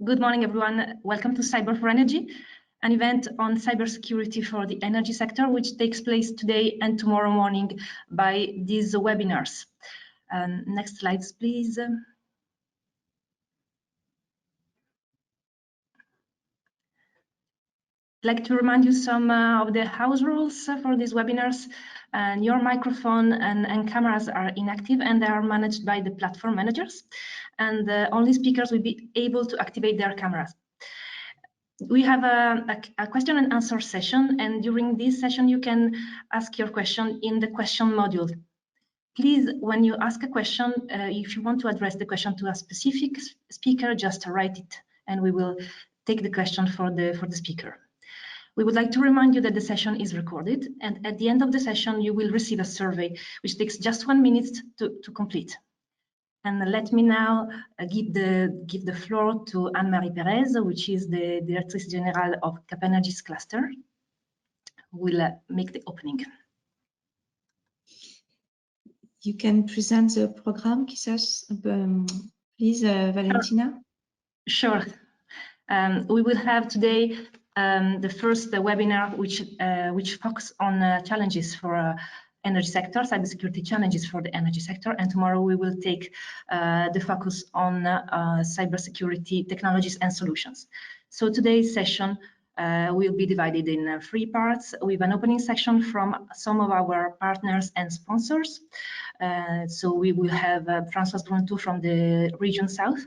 Good morning, everyone. Welcome to Cyber for Energy, an event on cybersecurity for the energy sector, which takes place today and tomorrow morning by these webinars. Next slides, please. I'd like to remind you some of the house rules for these webinars. And your microphone and cameras are inactive and they are managed by the platform managers. And only speakers will be able to activate their cameras. We have a question and answer session, and during this session you can ask your question in the question module. Please, when you ask a question, if you want to address the question to a specific speaker, just write it and we will take the question for the speaker. We would like to remind you that the session is recorded, and at the end of the session you will receive a survey which takes just 1 minute to complete. And let me now give the floor to Anne-Marie PEREZ, which is the Directrice Générale of Capenergies cluster, who will make the opening. You can present the program, please, Valentina. Sure. We will have today the first webinar, which focuses on challenges for energy sector, cybersecurity challenges for the energy sector, and tomorrow we will take the focus on cybersecurity technologies and solutions. So today's session will be divided in 3 parts with an opening section from some of our partners and sponsors. So we will have Françoise from the region south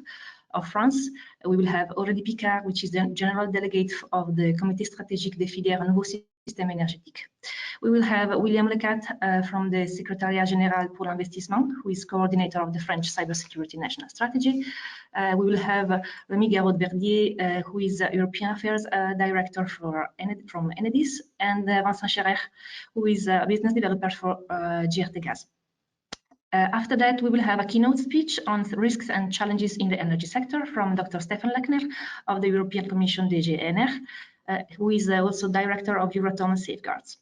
of France. We will have Aurélie PICARD, which is the General Delegate of the Comité Stratégique des Filières Nouveaux, Systèmes, Energétiques. We will have LECAT from the Secrétariat Général pour l'Investissement, who is coordinator of the French Cybersecurity National Strategy. We will have Rémy VERDIER, who is European Affairs Director from Enedis, and Vincent SCHERRER, who is a business developer for GRTgaz. After that, we will have a keynote speech on risks and challenges in the energy sector from Dr. Stephan LECHNER of the European Commission DG ENER, who is also director of Euratom Safeguards.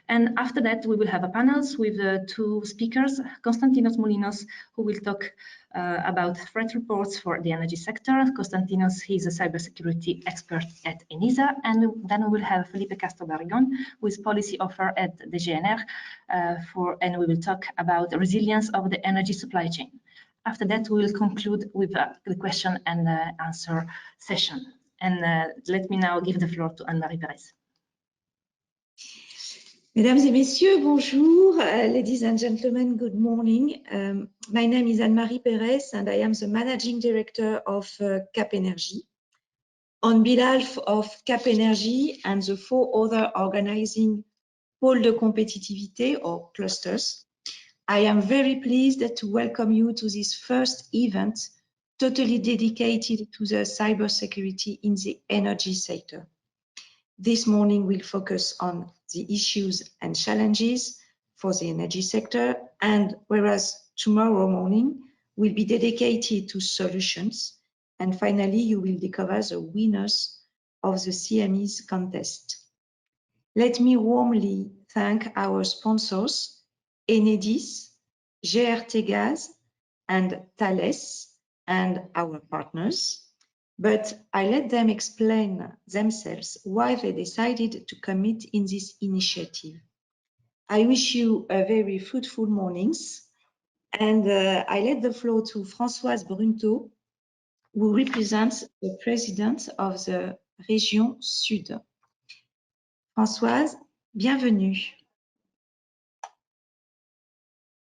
And after that, we will have a panels with 2 speakers, Konstantinos MOULINOS, who will talk about threat reports for the energy sector. Konstantinos, he's a cybersecurity expert at ENISA. And then we will have Felipe Castro-Barrigon, who is policy officer at the GNR, and we will talk about the resilience of the energy supply chain. After that, we will conclude with the question and answer session. And let me now give the floor to Anne-Marie PEREZ. Mesdames et messieurs, bonjour. Ladies and gentlemen, good morning. My name is Anne-Marie PEREZ and I am the Managing Director of Capenergies. On behalf of Capenergies and the 4 other organizing pôles de compétitivité or clusters, I am very pleased to welcome you to this first event totally dedicated to the cybersecurity in the energy sector. This morning we'll focus on the issues and challenges for the energy sector, and whereas tomorrow morning will be dedicated to solutions, and finally you will discover the winners of the CME's contest. Let me warmly thank our sponsors, Enedis, GRTgaz, and Thales, and our partners. But I let them explain themselves why they decided to commit in this initiative. I wish you a very fruitful mornings, and I let the floor to Françoise BRUNETEAUX, who represents the president of the Région Sud. Françoise, bienvenue.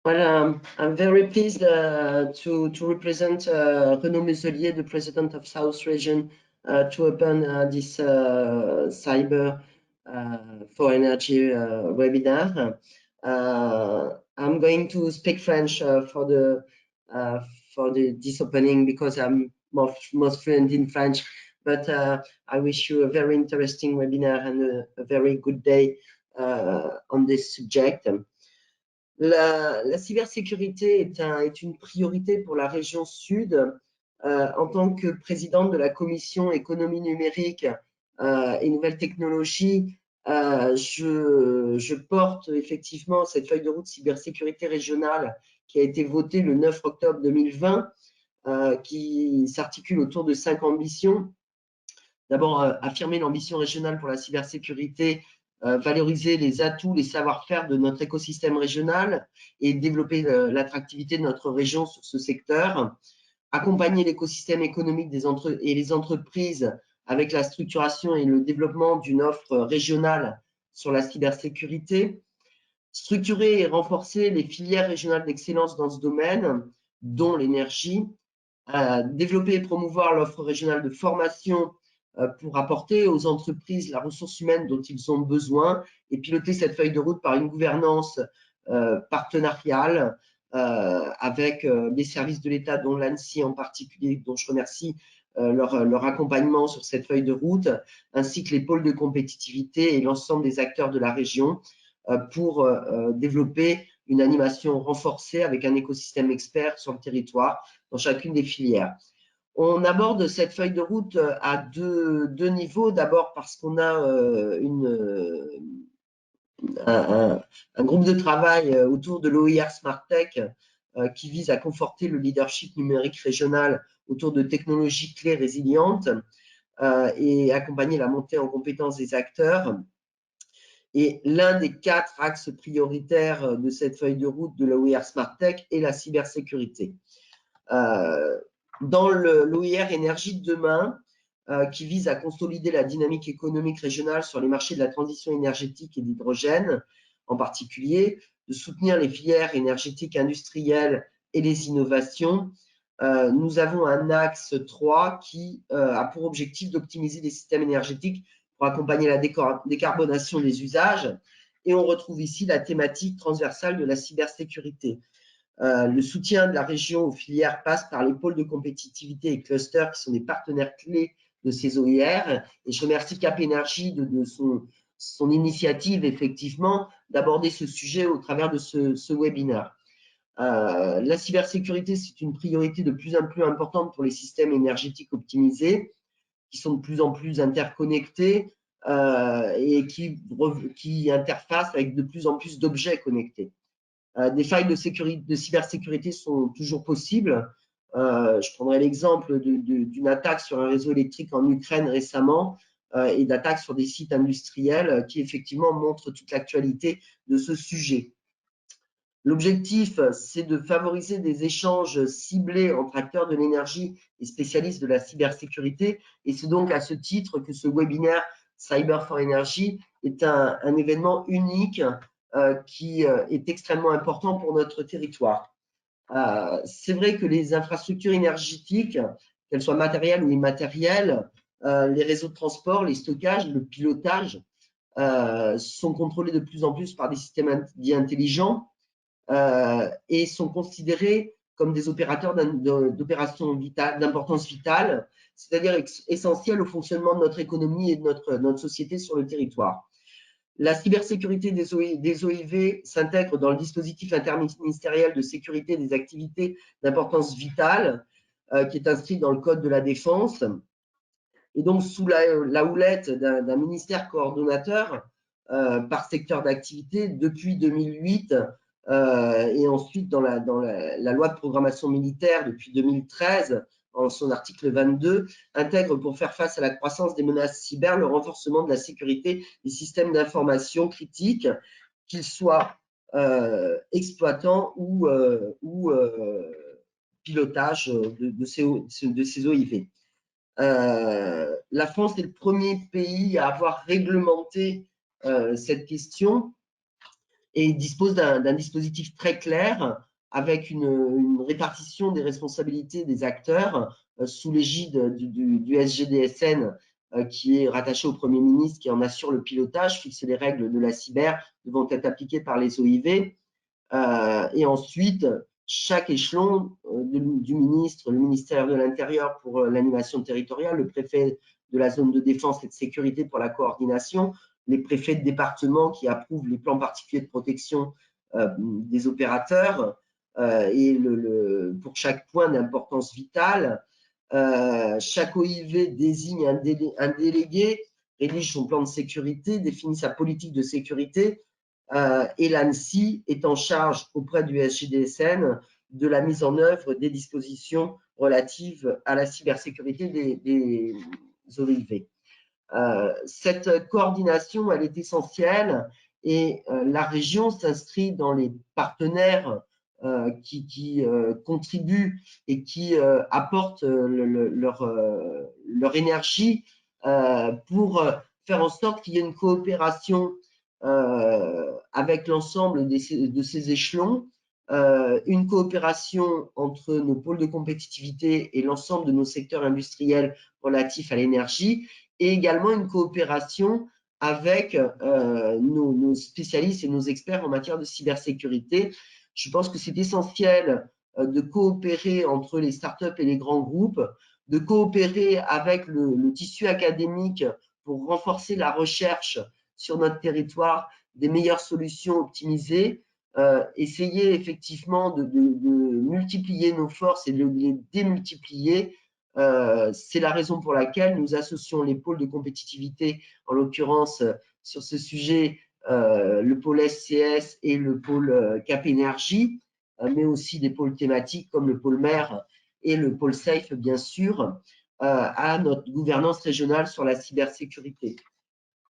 Well, I'm very pleased to represent Renaud Muselier, the president of South Region, to open this Cyber for Energy webinar. I'm going to speak French for this opening because I'm most fluent in French. But I wish you a very interesting webinar and a very good day on this subject. La cybersécurité est une priorité pour la région Sud. En tant que présidente de la commission économie numérique et nouvelles technologies, je porte effectivement cette feuille de route cybersécurité régionale qui a été votée le 9 octobre 2020 qui s'articule autour de 5 ambitions. D'abord, affirmer l'ambition régionale pour la cybersécurité, valoriser les atouts, les savoir-faire de notre écosystème régional et développer l'attractivité de notre région sur ce secteur. Accompagner l'écosystème économique et les entreprises avec la structuration et le développement d'une offre régionale sur la cybersécurité. Structurer et renforcer les filières régionales d'excellence dans ce domaine, dont l'énergie. Développer et promouvoir l'offre régionale de formation pour apporter aux entreprises la ressource humaine dont ils ont besoin et piloter cette feuille de route par une gouvernance partenariale avec les services de l'État, dont l'ANSSI en particulier, dont je remercie leur accompagnement sur cette feuille de route, ainsi que les pôles de compétitivité et l'ensemble des acteurs de la région pour développer une animation renforcée avec un écosystème expert sur le territoire dans chacune des filières. On aborde cette feuille de route à deux niveaux. D'abord parce qu'on a un groupe de travail autour de l'OIR Smart Tech qui vise à conforter le leadership numérique régional autour de technologies clés résilientes et accompagner la montée en compétences des acteurs. Et l'un des 4 axes prioritaires de cette feuille de route de l'OIR Smart Tech est la cybersécurité. Dans l'OIR énergie de demain, qui vise à consolider la dynamique économique régionale sur les marchés de la transition énergétique et d'hydrogène, en particulier, de soutenir les filières énergétiques industrielles et les innovations, nous avons un axe 3 qui a pour objectif d'optimiser les systèmes énergétiques pour accompagner la décarbonation des usages. Et on retrouve ici la thématique transversale de la cybersécurité. Le soutien de la région aux filières passe par les pôles de compétitivité et clusters qui sont des partenaires clés de ces OIR. Et je remercie Capenergies de son initiative, effectivement, d'aborder ce sujet au travers de ce webinaire. La cybersécurité, c'est une priorité de plus en plus importante pour les systèmes énergétiques optimisés, qui sont de plus en plus interconnectés et qui interfacent avec de plus en plus d'objets connectés. Des failles de cybersécurité sont toujours possibles. Je prendrai l'exemple d'une attaque sur un réseau électrique en Ukraine récemment et d'attaques sur des sites industriels qui effectivement montrent toute l'actualité de ce sujet. L'objectif, c'est de favoriser des échanges ciblés entre acteurs de l'énergie et spécialistes de la cybersécurité. Et c'est donc à ce titre que ce webinaire Cyber for Energy est un événement unique qui est extrêmement important pour notre territoire. C'est vrai que les infrastructures énergétiques, qu'elles soient matérielles ou immatérielles, les réseaux de transport, les stockages, le pilotage, sont contrôlés de plus en plus par des systèmes dits intelligents et sont considérés comme des opérateurs d'opérations d'importance vitale, c'est-à-dire essentiels au fonctionnement de notre économie et de notre société sur le territoire. La cybersécurité des OIV s'intègre dans le dispositif interministériel de sécurité des activités d'importance vitale qui est inscrit dans le Code de la Défense. Et donc, sous la houlette d'un ministère coordonnateur par secteur d'activité depuis 2008 et ensuite dans la loi de programmation militaire depuis 2013, en son article 22, intègre pour faire face à la croissance des menaces cyber le renforcement de la sécurité des systèmes d'information critiques, qu'ils soient exploitants ou pilotage de ces OIV. La France est le premier pays à avoir réglementé cette question et dispose d'un dispositif très clair avec une répartition des responsabilités des acteurs sous l'égide du SGDSN qui est rattaché au Premier ministre, qui en assure le pilotage, fixe les règles de la cyber devant être appliquées par les OIV. Et ensuite, chaque échelon du ministre, le ministère de l'Intérieur pour l'animation territoriale, le préfet de la zone de défense et de sécurité pour la coordination, les préfets de département qui approuvent les plans particuliers de protection des opérateurs et pour chaque point d'importance vitale, chaque OIV désigne un délégué, rédige son plan de sécurité, définit sa politique de sécurité et l'ANSSI est en charge auprès du SGDSN de la mise en œuvre des dispositions relatives à la cybersécurité des OIV. Cette coordination, elle est essentielle et la région s'inscrit dans les partenaires qui contribuent et qui apportent leur énergie pour faire en sorte qu'il y ait une coopération avec l'ensemble de ces échelons, une coopération entre nos pôles de compétitivité et l'ensemble de nos secteurs industriels relatifs à l'énergie, et également une coopération avec nos spécialistes et nos experts en matière de cybersécurité. Je pense que c'est essentiel de coopérer entre les startups et les grands groupes, de coopérer avec le tissu académique pour renforcer la recherche sur notre territoire des meilleures solutions optimisées, essayer effectivement de multiplier nos forces et de les démultiplier. C'est la raison pour laquelle nous associons les pôles de compétitivité, en l'occurrence sur ce sujet, le pôle SCS et le pôle Capenergies, mais aussi des pôles thématiques comme le pôle mer et le pôle Safe, bien sûr, à notre gouvernance régionale sur la cybersécurité.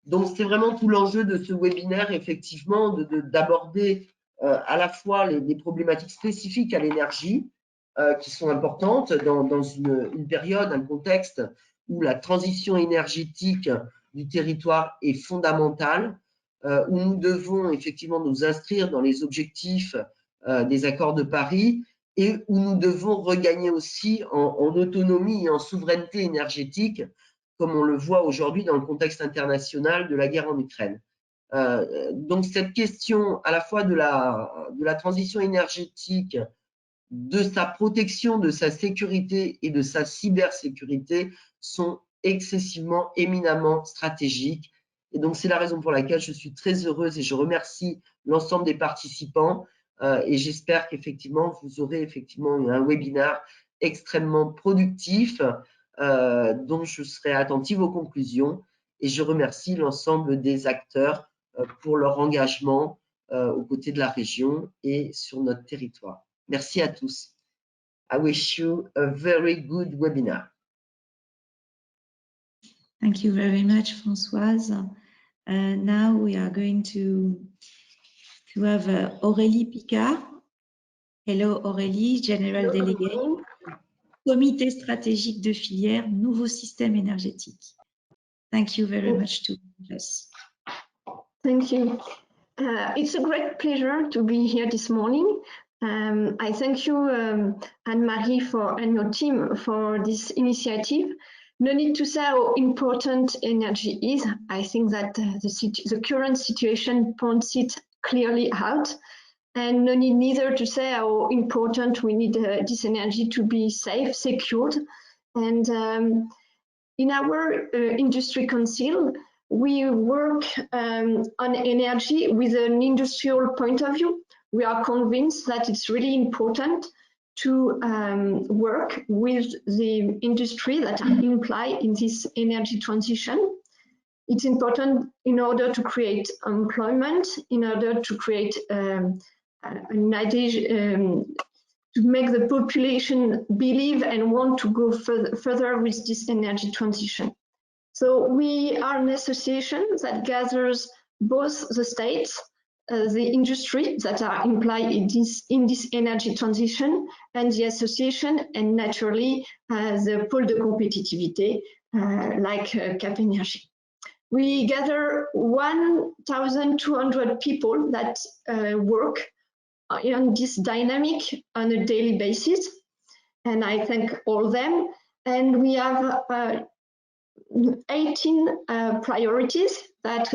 Donc, c'est vraiment tout l'enjeu de ce webinaire, effectivement, d'aborder à la fois les problématiques spécifiques à l'énergie, qui sont importantes dans une période, un contexte où la transition énergétique du territoire est fondamentale, où nous devons effectivement nous inscrire dans les objectifs des accords de Paris et où nous devons regagner aussi en autonomie et en souveraineté énergétique, comme on le voit aujourd'hui dans le contexte international de la guerre en Ukraine. Donc cette question à la fois de la transition énergétique, de sa protection, de sa sécurité et de sa cybersécurité sont excessivement, éminemment stratégiques. Et donc, c'est la raison pour laquelle je suis très heureuse et je remercie l'ensemble des participants et j'espère qu'effectivement, vous aurez effectivement un webinaire extrêmement productif dont je serai attentive aux conclusions et je remercie l'ensemble des acteurs pour leur engagement aux côtés de la région et sur notre territoire. Merci à tous. I wish you a very good webinar. Thank you very much, Françoise. Now we are going to have Aurélie Picard. Hello, Aurélie, General Delegate, Comité stratégique de filière, Nouveaux systèmes énergétiques. Thank you very much to us. Thank you. It's a great pleasure to be here this morning. I thank you, Anne-Marie, and your team for this initiative. No need to say how important energy is. I think that the current situation points it clearly out. And no need neither to say how important we need this energy to be safe, secured. And in our industry council, we work on energy with an industrial point of view. We are convinced that it's really important to work with the industry that imply in this energy transition. It's important in order to create employment, in order to create an idea, to make the population believe and want to go further with this energy transition. So we are an association that gathers both the states, the industry that are implied in this energy transition, and the association, and naturally the pôle de compétitivité like Capenergies. We gather 1,200 people that work on this dynamic on a daily basis, and I thank all of them. And we have 18 priorities that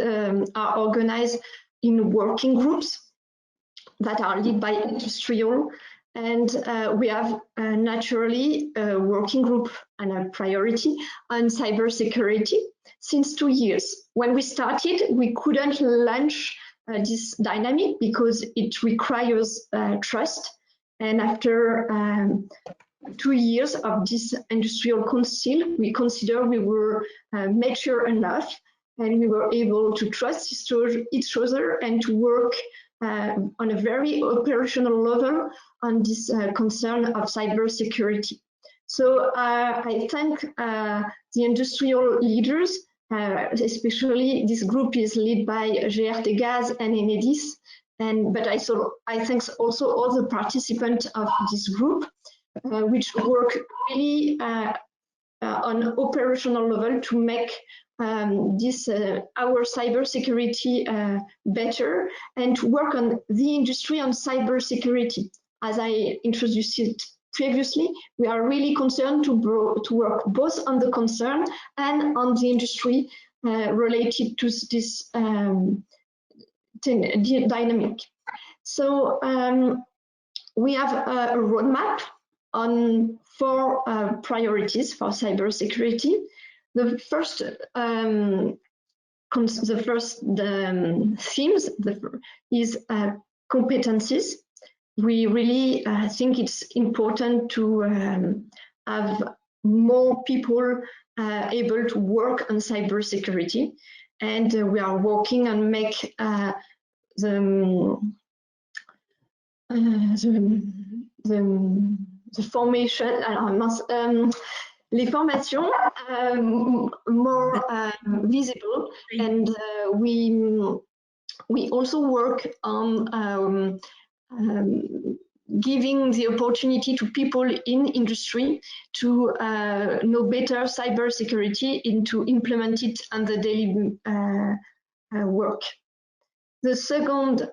are organized in working groups that are led by industrial, and we have naturally a working group and a priority on cybersecurity since 2 years. When we started, we couldn't launch this dynamic because it requires trust, and after 2 years of this industrial council, we consider we were mature enough and we were able to trust each other and to work on a very operational level on this concern of cybersecurity. So I thank the industrial leaders, especially this group is led by GRTgaz and Enedis, but I thank also all the participants of this group, which work really on operational level to make this our cybersecurity better, and to work on the industry on cybersecurity. As I introduced it previously, we are really concerned to work both on the concern and on the industry related to this dynamic. So we have a roadmap on 4 priorities for cybersecurity. The first themes is competencies. We really think it's important to have more people able to work on cybersecurity, and we are working on make the formation, les formations more visible, and we also work on giving the opportunity to people in industry to know better cybersecurity and to implement it on the daily work. The second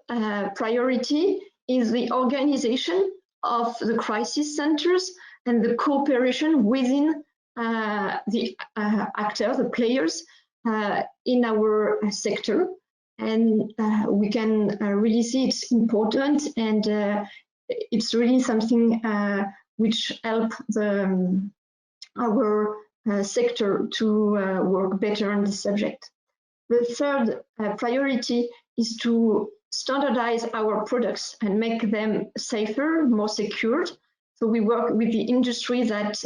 priority is the organization of the crisis centers and the cooperation within the actors, the players in our sector. And we can really see it's important, and it's really something which help our sector to work better on this subject. The third priority is to standardize our products and make them safer, more secured. So we work with the industry that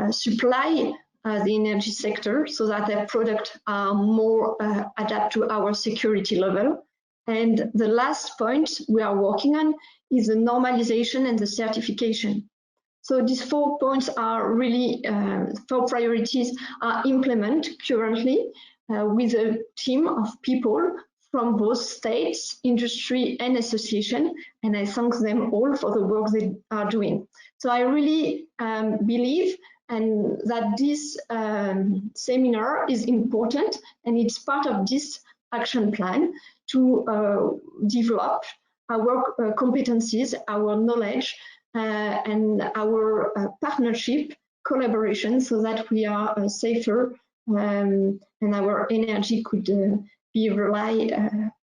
supply the energy sector, so that their products are more adapted to our security level. And the last point we are working on is the normalization and the certification. So these 4 points are really 4 priorities are implemented currently with a team of people from both states, industry and association, and I thank them all for the work they are doing. So I really believe and that this seminar is important, and it's part of this action plan to develop our competencies, our knowledge, and our partnership collaboration, so that we are safer and our energy could be relied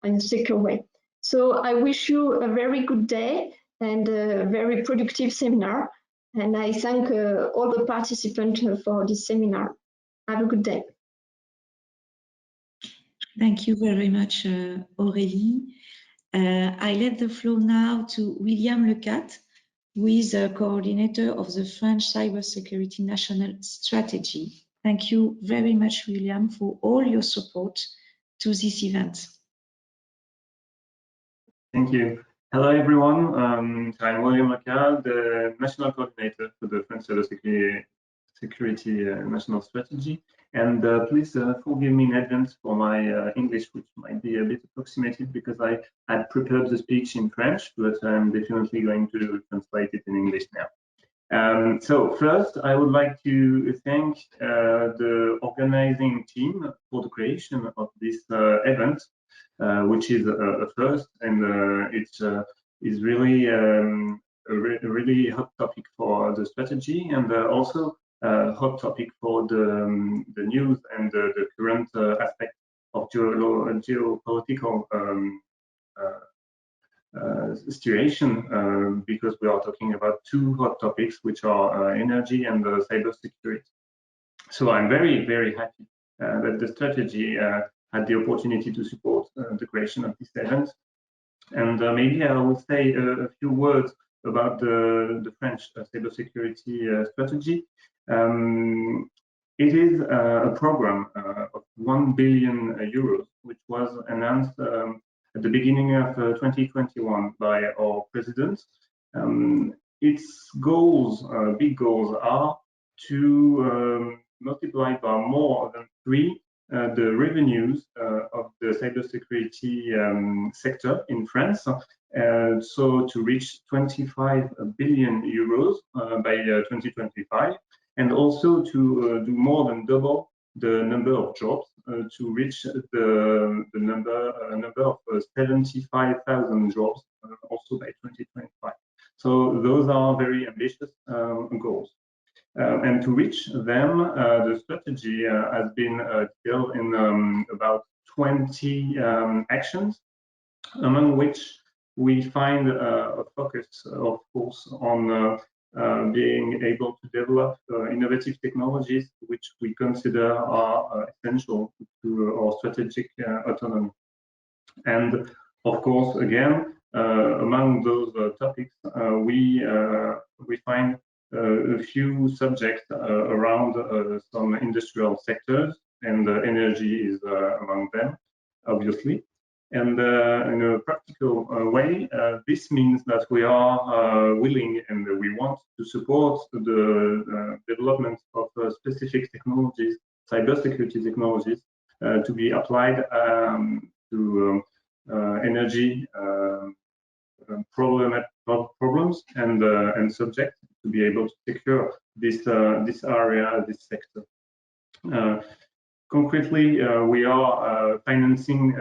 in a secure way. So I wish you a very good day and a very productive seminar. And I thank all the participants for this seminar. Have a good day. Thank you very much, Aurélie. I let the floor now to William LECAT, who is a coordinator of the French Cybersecurity National Strategy. Thank you very much, William, for all your support to this event. Thank you. Hello, everyone. I'm William LECAT, the National Coordinator for the French Cybersecurity National Strategy. And please forgive me in advance for my English, which might be a bit approximated, because I had prepared the speech in French, but I'm definitely going to translate it in English now. So first, I would like to thank the organizing team for the creation of this event, which is a first, and it's is really a really hot topic for the strategy, and also a hot topic for the news and the current aspect of geopolitical situation, because we are talking about 2 hot topics, which are energy and cybersecurity. So I'm very, very happy that the strategy had the opportunity to support the creation of this event. And maybe I will say a few words about the French cybersecurity strategy. It is a program of 1 billion euros, which was announced at the beginning of 2021 by our president. Its goals, big goals, are to multiply by more than 3 the revenues of the cybersecurity sector in France, so to reach 25 billion euros by 2025, and also to do more than double the number of jobs to reach the number of 75,000 jobs also by 2025. So those are very ambitious goals. And to reach them, the strategy has been detailed in about 20 actions, among which we find a focus, of course, on being able to develop innovative technologies which we consider are essential to our strategic autonomy. And of course, again, among those topics, we find a few subjects around some industrial sectors, and energy is among them, obviously. And in a practical way, this means that we are willing and we want to support the development of specific technologies, cybersecurity technologies, to be applied to energy problems and subjects, to be able to secure this area, this sector. Concretely, we are financing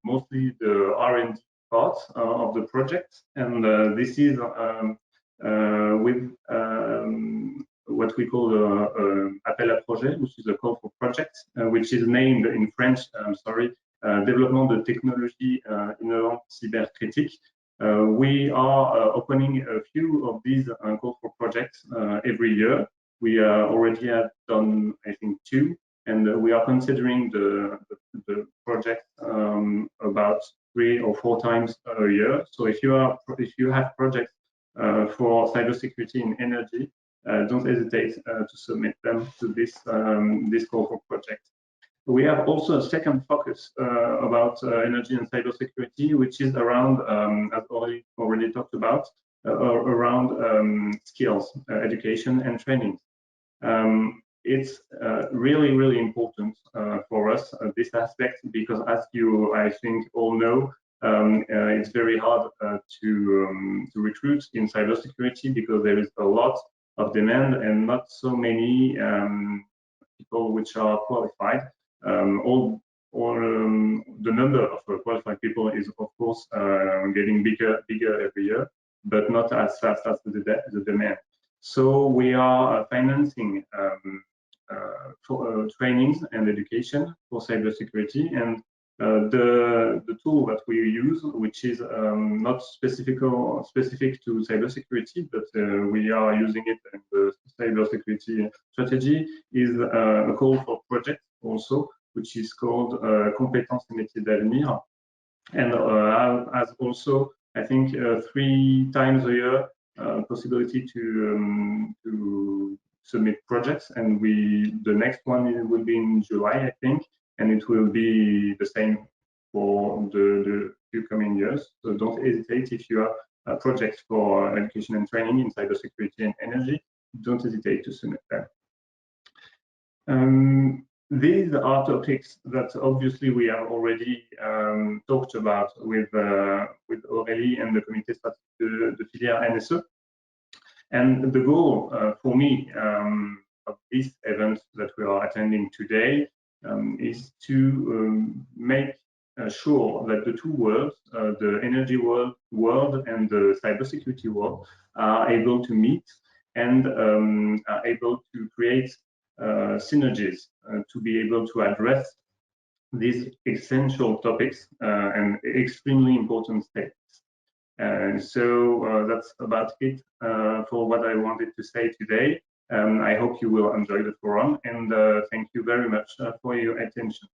mostly the R&D part of the project, and this is with what we call appel à projet, which is a call for projects, which is named in French, Développement de technologies innovantes cybercritiques. We are opening a few of these calls for projects every year. We already have done, I think, 2. And we are considering the project about 3 or 4 times a year. So if you have projects for cybersecurity and energy, don't hesitate to submit them to this call for project. We have also a second focus about energy and cybersecurity, which is around, as Aurélie already talked about, around skills, education and training. It's really, really important for us, this aspect, because as you, I think, all know, it's very hard to recruit in cybersecurity because there is a lot of demand and not so many people which are qualified. The number of qualified people is, of course, getting bigger every year, but not as fast as the demand. So we are financing for trainings and education for cybersecurity, and the tool that we use, which is not specific to cybersecurity, but we are using it in the cybersecurity strategy, is a call for project also, which is called Compétences et métiers d'avenir, and has also, I think, 3 times a year possibility to submit projects, and the next one will be in July, I think, and it will be the same for the few coming years. So don't hesitate if you have projects for education and training in cybersecurity and energy. Don't hesitate to submit them. These are topics that obviously we have already talked about with Aurélie and the Comité Stratégique de Filière NSE. And the goal for me of this event that we are attending today is to make sure that the 2 worlds, the energy world and the cybersecurity world, are able to meet and are able to create synergies to be able to address these essential topics and extremely important stakes. So that's about it for what I wanted to say today. I hope you will enjoy the forum, and thank you very much for your attention.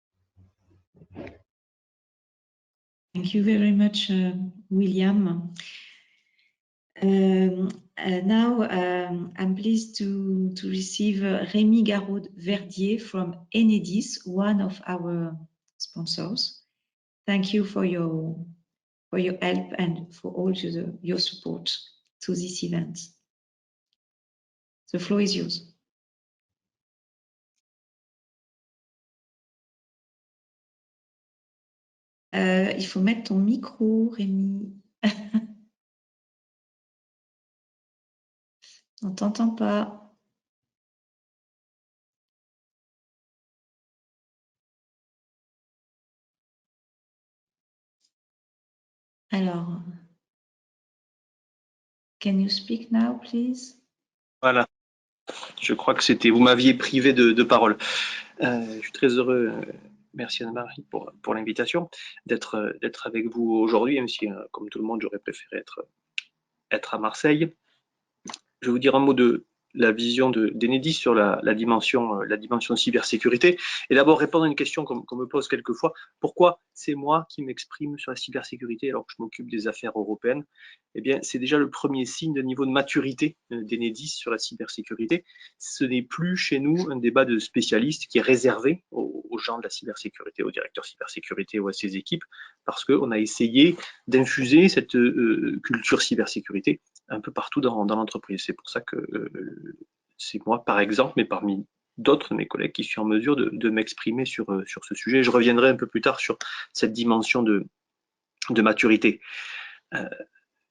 Thank you very much, William. Now I'm pleased to receive Rémy Verdier from Enedis, one of our sponsors. Thank you for your for your help and for all your support to this event. The floor is yours. Il faut mettre ton micro, Rémy. On t'entend pas. Alors, can you speak now, please? Voilà, je crois que c'était, vous m'aviez privé de parole. Je suis très heureux, merci Anne-Marie pour l'invitation, d'être avec vous aujourd'hui, même si, comme tout le monde, j'aurais préféré être à Marseille. Je vais vous dire un mot de la vision d'Enedis sur la dimension cybersécurité. Et d'abord répondre à une question qu'on me pose quelquefois. Pourquoi c'est moi qui m'exprime sur la cybersécurité alors que je m'occupe des affaires européennes? Eh bien, c'est déjà le premier signe de niveau de maturité d'Enedis sur la cybersécurité. Ce n'est plus chez nous un débat de spécialistes qui est réservé aux gens de la cybersécurité, aux directeurs cybersécurité ou à ses équipes, parce qu'on a essayé d'infuser cette culture cybersécurité un peu partout dans l'entreprise. C'est pour ça que c'est moi, par exemple, mais parmi d'autres de mes collègues qui suis en mesure de m'exprimer sur ce sujet. Je reviendrai un peu plus tard sur cette dimension de maturité.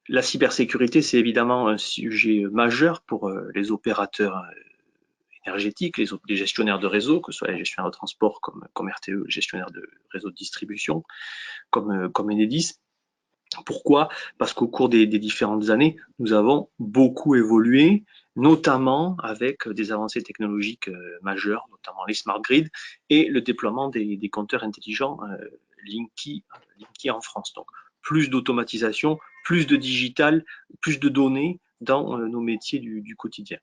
La cybersécurité, c'est évidemment un sujet majeur pour les opérateurs énergétiques, les gestionnaires de réseau, que ce soit les gestionnaires de transport comme RTE, gestionnaires de réseau de distribution, comme Enedis. Pourquoi? Parce qu'au cours des différentes années, nous avons beaucoup évolué, notamment avec des avancées technologiques majeures, notamment les smart grids et le déploiement des compteurs intelligents Linky en France. Donc, plus d'automatisation, plus de digital, plus de données dans nos métiers du quotidien.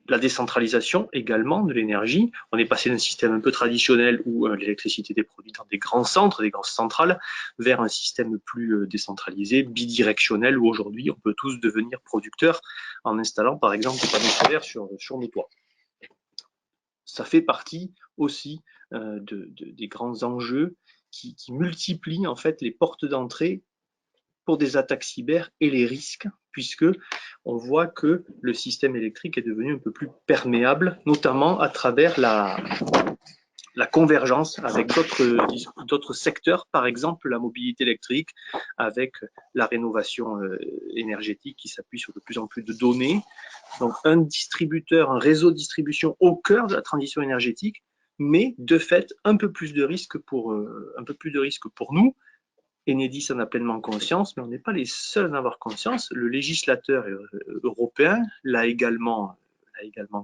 La décentralisation également de l'énergie. On est passé d'un système un peu traditionnel où l'électricité était produite dans des grands centres, des grosses centrales, vers un système plus décentralisé, bidirectionnel, où aujourd'hui on peut tous devenir producteurs en installant par exemple des panneaux solaires sur nos toits. Ça fait partie aussi des grands enjeux qui multiplient en fait les portes d'entrée pour des attaques cyber et les risques, puisque on voit que le système électrique est devenu un peu plus perméable, notamment à travers la convergence avec d'autres secteurs, par exemple la mobilité électrique, avec la rénovation énergétique qui s'appuie sur de plus en plus de données. Donc un distributeur, un réseau de distribution au cœur de la transition énergétique, mais de fait un peu plus de risques pour nous. Enedis en a pleinement conscience, mais on n'est pas les seuls à en avoir conscience. Le législateur européen l'a également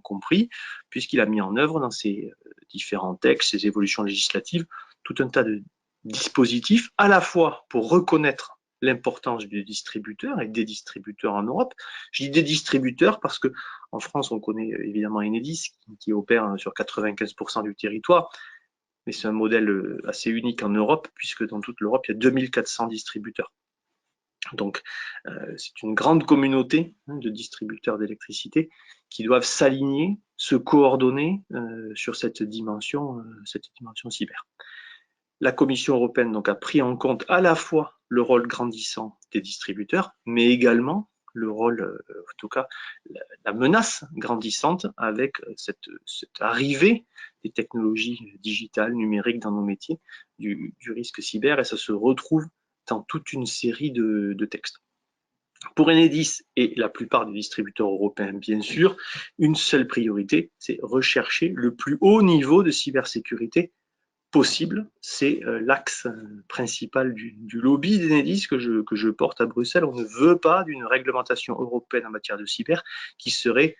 compris, puisqu'il a mis en œuvre dans ses différents textes, ses évolutions législatives, tout un tas de dispositifs, à la fois pour reconnaître l'importance du distributeur et des distributeurs en Europe. Je dis des distributeurs parce que en France, on connaît évidemment Enedis, qui opère sur 95% du territoire, mais c'est un modèle assez unique en Europe, puisque dans toute l'Europe, il y a 2400 distributeurs. Donc, c'est une grande communauté de distributeurs d'électricité qui doivent s'aligner, se coordonner sur cette dimension cyber. La Commission européenne donc, a pris en compte à la fois le rôle grandissant des distributeurs, mais également le rôle, en tout cas, la menace grandissante avec cette arrivée des technologies digitales, numériques dans nos métiers, du risque cyber, et ça se retrouve dans toute une série de textes. Pour Enedis et la plupart des distributeurs européens, bien sûr, une seule priorité, c'est rechercher le plus haut niveau de cybersécurité possible. C'est l'axe principal du lobby d'Enedis que je porte à Bruxelles. On ne veut pas d'une réglementation européenne en matière de cyber qui serait,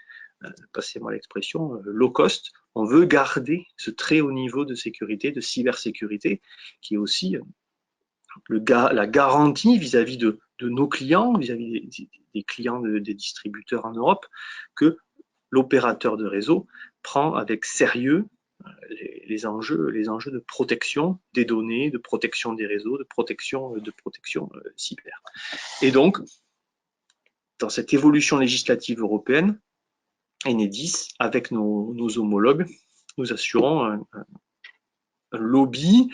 passez-moi l'expression, low cost. On veut garder ce très haut niveau de sécurité, de cybersécurité, qui est aussi la garantie vis-à-vis de nos clients, vis-à-vis des clients des distributeurs en Europe, que l'opérateur de réseau prend avec sérieux les enjeux de protection des données, de protection des réseaux, de protection cyber. Et donc, dans cette évolution législative européenne, Enedis, avec nos homologues, nous assurons un lobby,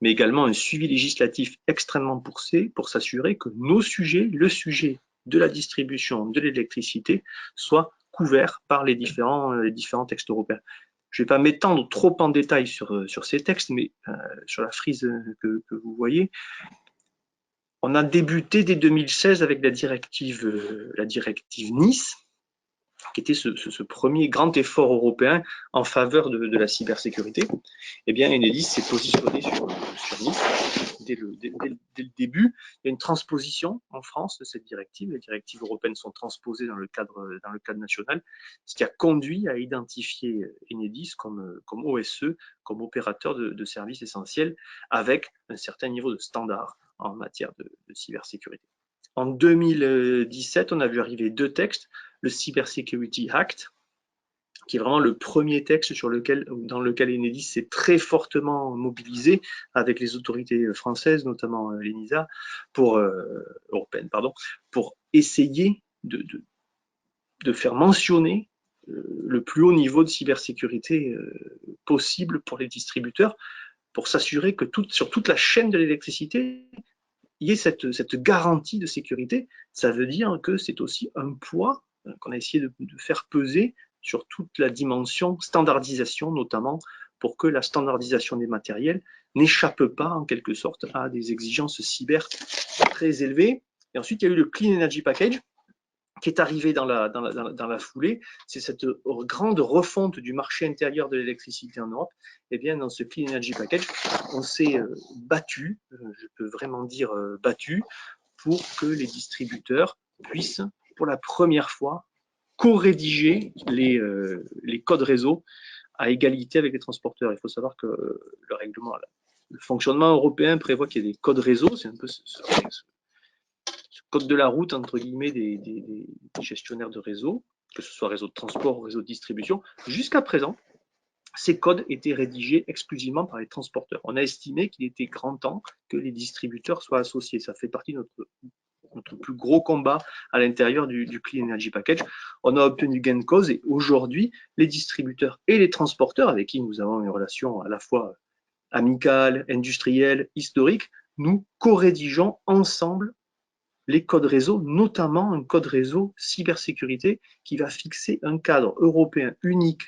mais également un suivi législatif extrêmement poussé pour s'assurer que nos sujets, le sujet de la distribution de l'électricité, soit couvert par les différents textes européens. Je ne vais pas m'étendre trop en détail sur ces textes, mais sur la frise que vous voyez, on a débuté dès 2016 avec la directive Nice, qui était ce premier grand effort européen en faveur de la cybersécurité. Eh bien, Enedis s'est positionné sur Nice dès le début. Il y a une transposition en France de cette directive. Les directives européennes sont transposées dans le cadre national, ce qui a conduit à identifier Enedis comme OSE, comme opérateur de services essentiels, avec un certain niveau de standard en matière de cybersécurité. En 2017, on a vu arriver 2 textes, le Cybersecurity Act, qui est vraiment le premier texte dans lequel Enedis s'est très mobilisé avec les autorités françaises, notamment l'ENISA, européenne, pour essayer de faire mentionner le plus haut niveau de cybersécurité possible pour les distributeurs, pour s'assurer que sur toute la chaîne de l'électricité, il y ait cette garantie de sécurité. Ça veut dire que c'est aussi un poids qu'on a essayé de faire peser sur toute la dimension standardisation, notamment pour que la standardisation des matériels n'échappe pas en quelque sorte à des exigences cyber très élevées. Et ensuite, il y a eu le Clean Energy Package qui est arrivé dans la foulée. C'est cette grande refonte du marché intérieur de l'électricité en Europe. Et bien, dans ce Clean Energy Package, on s'est battu, je peux vraiment dire battu, pour que les distributeurs puissent, pour la première fois, co-rédiger les codes réseau à égalité avec les transporteurs. Il faut savoir que le fonctionnement européen prévoit qu'il y ait des codes réseau, c'est un peu ce code de la route, entre guillemets, des gestionnaires de réseau, que ce soit réseau de transport ou réseau de distribution. Jusqu'à présent, ces codes étaient rédigés exclusivement par les transporteurs. On a estimé qu'il était grand temps que les distributeurs soient associés. Ça fait partie de notre plus gros combat à l'intérieur du Clean Energy Package. On a obtenu gain de cause et aujourd'hui, les distributeurs et les transporteurs, avec qui nous avons une relation à la fois amicale, industrielle, historique, nous co-rédigeons ensemble les codes réseau, notamment un code réseau cybersécurité qui va fixer un cadre européen unique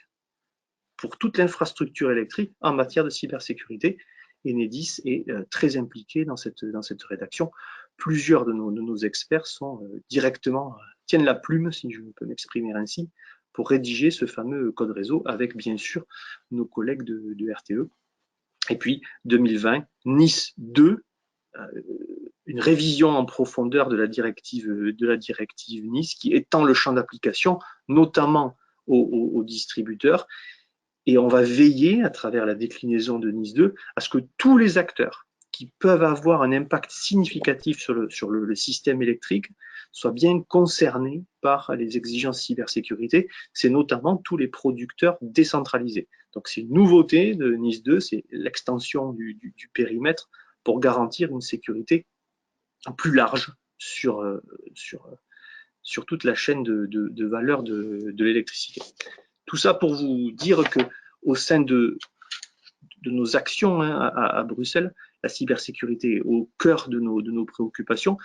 pour toute l'infrastructure électrique en matière de cybersécurité. Enedis est très impliqué dans cette rédaction. Plusieurs de nos experts tiennent la plume, si je peux m'exprimer ainsi, pour rédiger ce fameux code réseau avec bien sûr nos collègues de RTE. Et puis 2020, Nice 2, une révision en profondeur de la directive Nice qui étend le champ d'application, notamment aux distributeurs. Et on va veiller, à travers la déclinaison de Nice 2, à ce que tous les acteurs qui peuvent avoir un impact significatif sur le système électrique soient bien concernés par les exigences cybersécurité. C'est notamment tous les producteurs décentralisés. Donc c'est une nouveauté de Nice 2, c'est l'extension du périmètre pour garantir une sécurité plus large sur toute la chaîne de valeur de l'électricité. Tout ça pour vous dire que au sein de nos actions à Bruxelles, la cybersécurité est au cœur de nos préoccupations.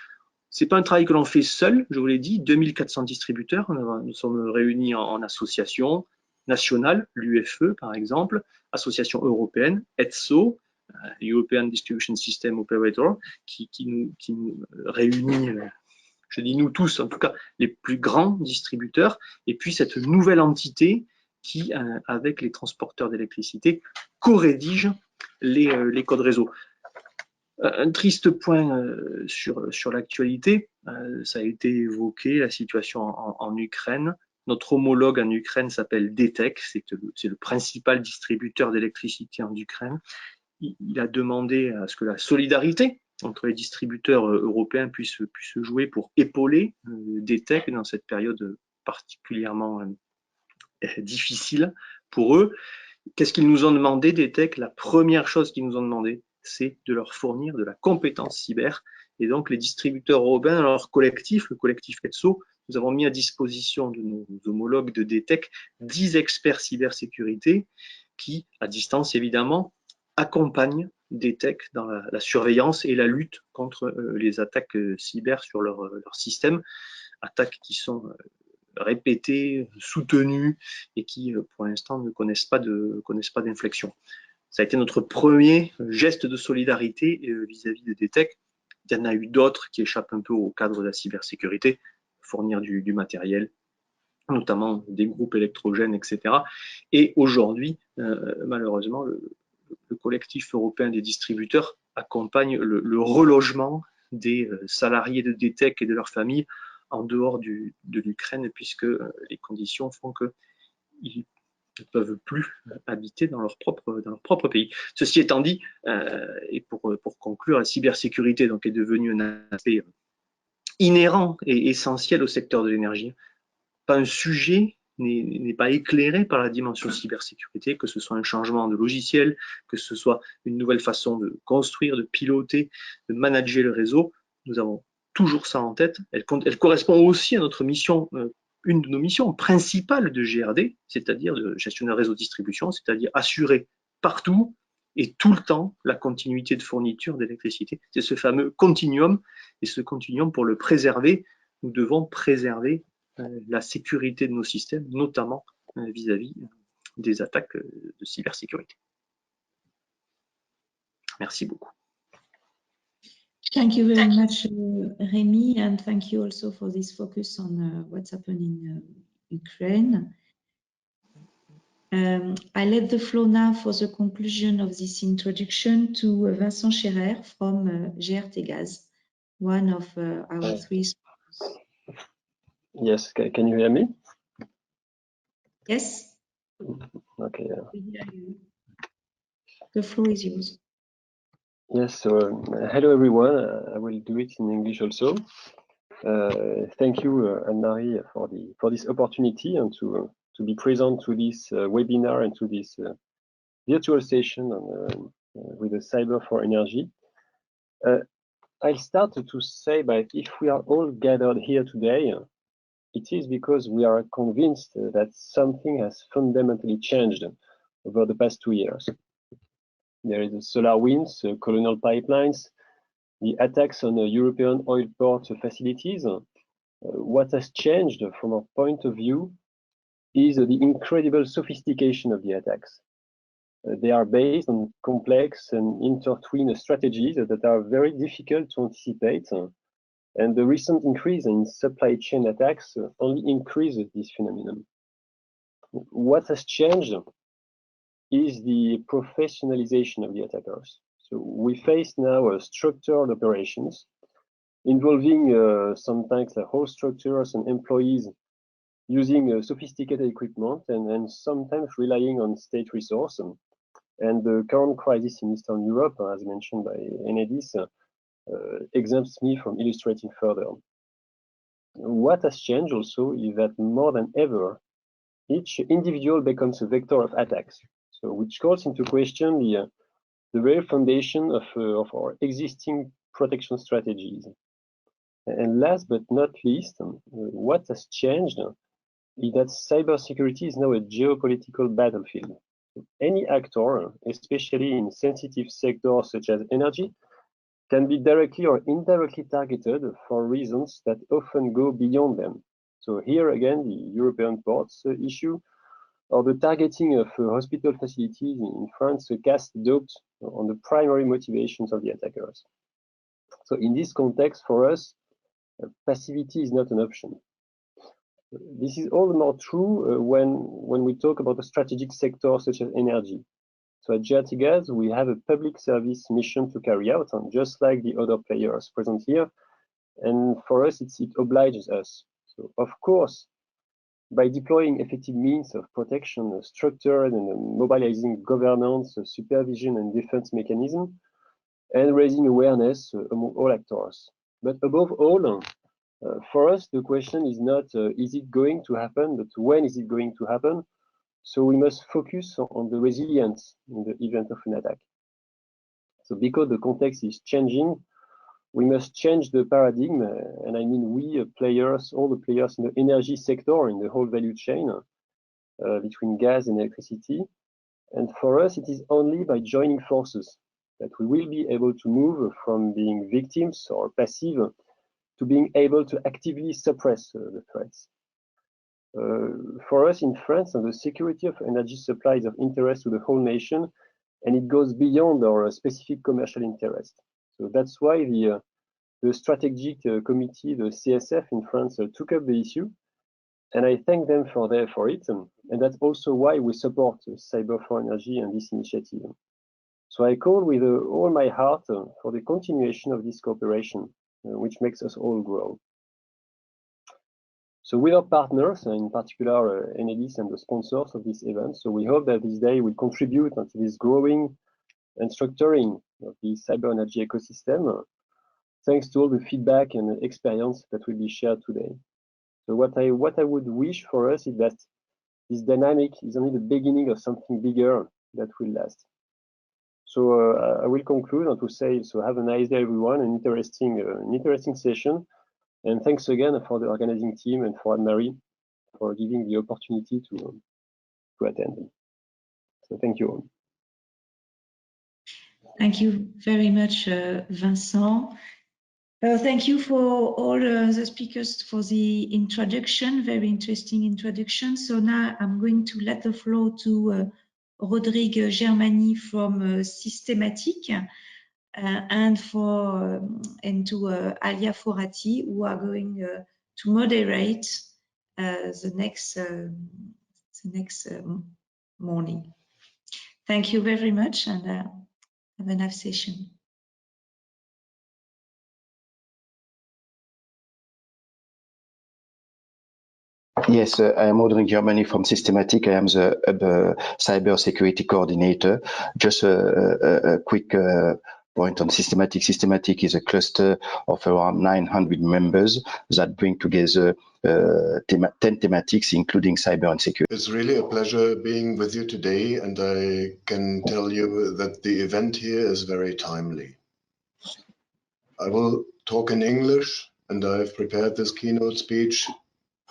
Ce n'est pas un travail que l'on fait seul, je vous l'ai dit, 2400 distributeurs, nous sommes réunis en association nationale, l'UFE par exemple, association européenne, ETSO, European Distribution System Operator, qui nous réunit, je dis nous tous, en tout cas les plus grands distributeurs, et puis cette nouvelle entité qui, avec les transporteurs d'électricité, co-rédige les codes réseau. Un triste point sur l'actualité, ça a été évoqué, la situation en Ukraine. Notre homologue en Ukraine s'appelle DTEC, c'est le principal distributeur d'électricité en Ukraine. Il a demandé à ce que la solidarité entre les distributeurs européens puisse se jouer pour épauler DTEC dans cette période particulièrement difficile pour eux. Qu'est-ce qu'ils nous ont demandé, DTEC? La première chose qu'ils nous ont demandé, c'est de leur fournir de la compétence cyber. Et donc, les distributeurs européens, dans leur collectif, le collectif ETSO, nous avons mis à disposition de nos homologues de DTEC 10 experts cybersécurité qui, à distance évidemment, accompagne DTEC dans la surveillance et la lutte contre les attaques cyber sur leur système, attaques qui sont répétées, soutenues et qui, pour l'instant, ne connaissent pas d'inflexion. Ça a été notre premier geste de solidarité vis-à-vis de DTEC. Il y en a eu d'autres qui échappent un peu au cadre de la cybersécurité, fournir du matériel, notamment des groupes électrogènes, etc. Et aujourd'hui, malheureusement, le collectif européen des distributeurs accompagne le relogement des salariés de DTEC et de leurs familles en dehors de l'Ukraine, puisque les conditions font qu'ils ne peuvent plus habiter dans leur propre pays. Ceci étant dit, et pour conclure, la cybersécurité donc, est devenue un aspect inhérent et essentiel au secteur de l'énergie. Pas un sujet n'est pas éclairé par la dimension cybersécurité, que ce soit un changement de logiciel, que ce soit une nouvelle façon de construire, de piloter, de manager le réseau. Nous avons toujours ça en tête. Elle correspond aussi à notre mission, une de nos missions principales de GRD, c'est-à-dire de gestionnaire réseau distribution, c'est-à-dire assurer partout et tout le temps la continuité de fourniture d'électricité. C'est ce fameux continuum, et ce continuum, pour le préserver, nous devons préserver la sécurité de nos systèmes, notamment vis-à-vis des attaques de cybersécurité. Merci beaucoup. Thank you very much, Rémy, and thank you also for this focus on what's happening in Ukraine. I let the floor now for the conclusion of this introduction to Vincent SCHERRER from GRTgaz, one of our three speakers. Yes, can you hear me? Yes. Okay. We hear you. The floor is yours. Yes, so hello everyone. I will do it in English also. Thank you, Anne-Marie, for this opportunity and to be present to this webinar and to this virtual session on, with the Cyber for Energy. I'll start to say that if we are all gathered here today, it is because we are convinced that something has fundamentally changed over the past 2 years. There is the solar winds, colonial pipelines, the attacks on European oil port facilities. What has changed from our point of view is the incredible sophistication of the attacks. They are based on complex and intertwined strategies that are very difficult to anticipate. And the recent increase in supply chain attacks only increases this phenomenon. What has changed is the professionalization of the attackers. So we face now structured operations involving sometimes whole structures and employees using sophisticated equipment and sometimes relying on state resources. And the current crisis in Eastern Europe, as mentioned by Enedis, exempts me from illustrating further. What has changed also is that more than ever, each individual becomes a vector of attacks, so which calls into question the very foundation of our existing protection strategies. And last but not least, what has changed is that cybersecurity is now a geopolitical battlefield. Any actor, especially in sensitive sectors such as energy, can be directly or indirectly targeted for reasons that often go beyond them. So here again, the European ports issue or the targeting of hospital facilities in France cast doubt on the primary motivations of the attackers. So in this context, for us, passivity is not an option. This is all the more true when we talk about a strategic sector such as energy. So at GRTgaz, we have a public service mission to carry out, and just like the other players present here. And for us, it obliges us. So of course, by deploying effective means of protection, structured and mobilizing governance, supervision and defense mechanism, and raising awareness among all actors. But above all, for us, the question is not, is it going to happen, but when is it going to happen? So we must focus on the resilience in the event of an attack. So because the context is changing, we must change the paradigm, and I mean we players, all the players in the energy sector, in the whole value chain, between gas and electricity. And for us, it is only by joining forces that we will be able to move from being victims or passive to being able to actively suppress the threats. For us in France, the security of energy supply is of interest to the whole nation, and it goes beyond our specific commercial interest. So that's why the Strategic Committee, the CSF in France, took up the issue, and I thank them for it. And that's also why we support Cyber for Energy and this initiative. So I call with all my heart for the continuation of this cooperation, which makes us all grow. So with our partners, in particular Enedis and the sponsors of this event, so we hope that this day will contribute to this growing and structuring of the cyber energy ecosystem, thanks to all the feedback and experience that will be shared today. So what I would wish for us is that this dynamic is only the beginning of something bigger that will last. So I will conclude and to say, so have a nice day, everyone, an interesting session. And thanks again for the organizing team and for Anne-Marie for giving the opportunity to attend. So thank you all. Thank you very much, Vincent. Thank you for all the speakers for the introduction, very interesting introduction. So now I'm going to let the floor to Rodrigue Germany from Systématique and to Alia Forati, who are going to moderate the next morning. Thank you very much, and have a nice session. Yes, I am Rodrigue Germany from Systématique. I am the cybersecurity coordinator. Just a quick point on Systématique. Systématique is a cluster of around 900 members that bring together 10 thematics, including cyber and security. It's really a pleasure being with you today, and I can tell you that the event here is very timely. I will talk in English, and I've prepared this keynote speech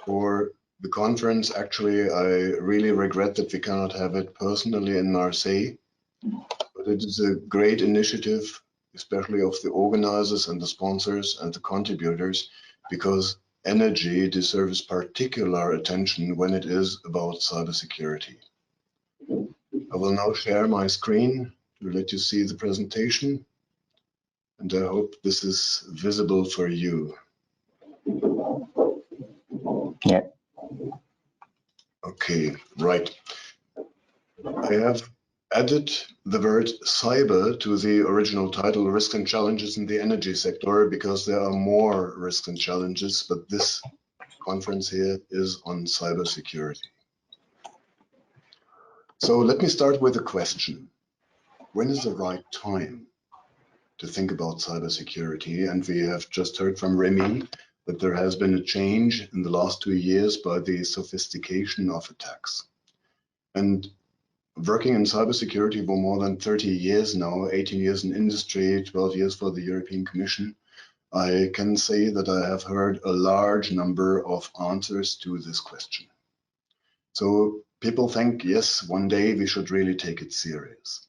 for the conference. Actually, I really regret that we cannot have it personally in Marseille, but it is a great initiative, especially of the organizers and the sponsors and the contributors, because energy deserves particular attention when it is about cybersecurity. I will now share my screen to let you see the presentation, and I hope this is visible for you. Yeah. Okay, right. I have added the word cyber to the original title, Risks and Challenges in the Energy Sector, because there are more risks and challenges, but this conference here is on cybersecurity. So let me start with a question. When is the right time to think about cybersecurity? And we have just heard from Rémy that there has been a change in the last 2 years by the sophistication of attacks. And working in cybersecurity for more than 30 years now, 18 years in industry, 12 years for the European Commission, I can say that I have heard a large number of answers to this question. So people think, yes, one day we should really take it serious.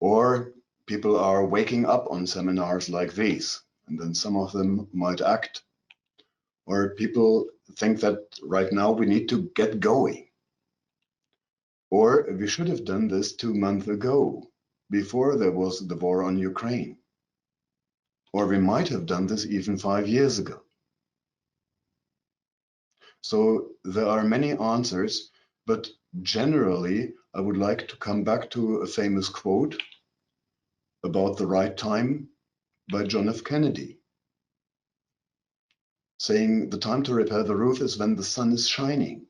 Or people are waking up on seminars like these, and then some of them might act. Or people think that right now we need to get going. Or we should have done this 2 months ago, before there was the war on Ukraine. Or we might have done this even 5 years ago. So there are many answers, but generally I would like to come back to a famous quote about the right time by John F. Kennedy, saying the time to repair the roof is when the sun is shining.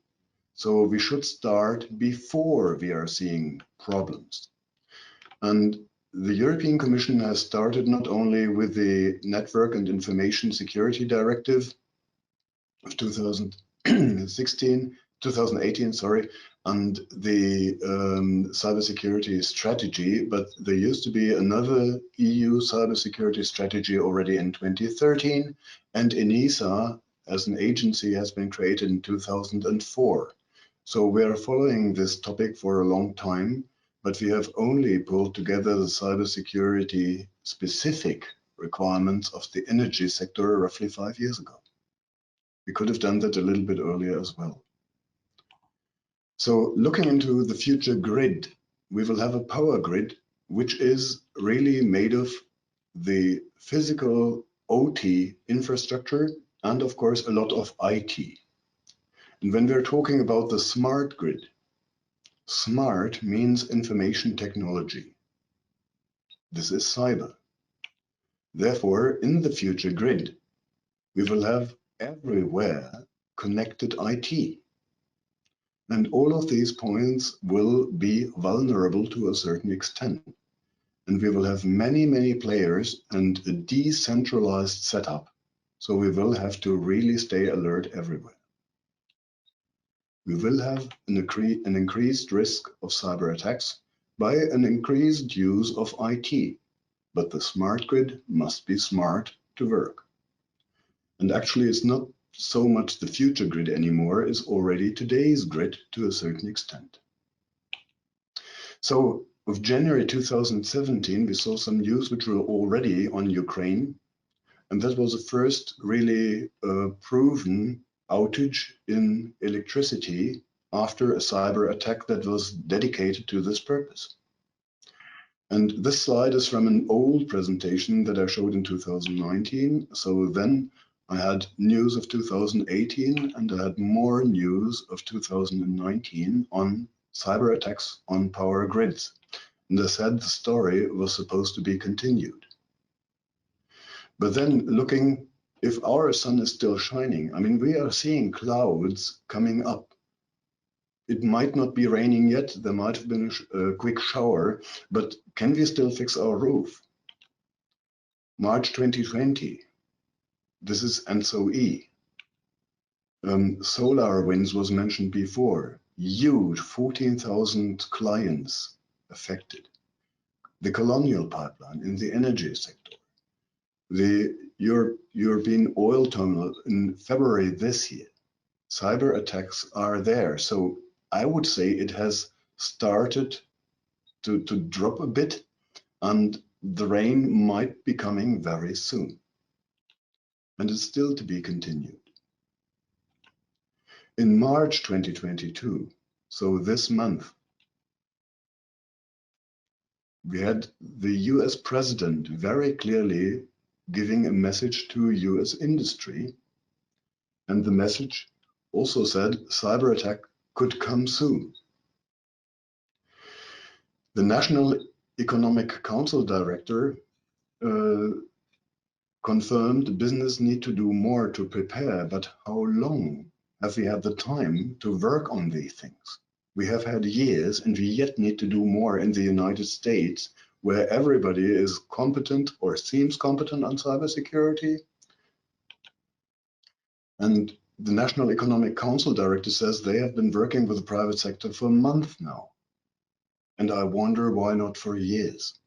So we should start before we are seeing problems. And the European Commission has started not only with the Network and Information Security Directive of 2018, and the cybersecurity strategy, but there used to be another EU cybersecurity strategy already in 2013, and ENISA as an agency has been created in 2004. So we are following this topic for a long time, but we have only pulled together the cybersecurity specific requirements of the energy sector roughly 5 years ago. We could have done that a little bit earlier as well. So looking into the future grid, we will have a power grid which is really made of the physical OT infrastructure and of course a lot of IT. And when we're talking about the smart grid, smart means information technology. This is cyber. Therefore, in the future grid, we will have everywhere connected IT. And all of these points will be vulnerable to a certain extent. And we will have many, many players and a decentralized setup. So we will have to really stay alert everywhere. We will have an increased risk of cyber attacks by an increased use of IT. But the smart grid must be smart to work. And actually, it's not so much the future grid anymore, it's already today's grid to a certain extent. So of January 2017, we saw some news which were already on Ukraine. And that was the first really proven outage in electricity after a cyber attack that was dedicated to this purpose. And this slide is from an old presentation that I showed in 2019. So then I had news of 2018 and I had more news of 2019 on cyber attacks on power grids. And I said the story was supposed to be continued. But then looking, if our sun is still shining, I mean, we are seeing clouds coming up. It might not be raining yet, there might have been a quick shower, but can we still fix our roof? March 2020, this is ENSO-E. Solar winds was mentioned before, huge, 14,000 clients affected. The colonial pipeline in the energy sector. The European oil terminal in February this year. Cyber attacks are there. So I would say it has started to drop a bit and the rain might be coming very soon. And it's still to be continued. In March 2022, so this month, we had the US president very clearly giving a message to US industry. And the message also said cyber attack could come soon. The National Economic Council Director confirmed business need to do more to prepare, but how long have we had the time to work on these things? We have had years and we yet need to do more in the United States where everybody is competent or seems competent on cybersecurity. And the National Economic Council Director says they have been working with the private sector for a month now. And I wonder why not for years.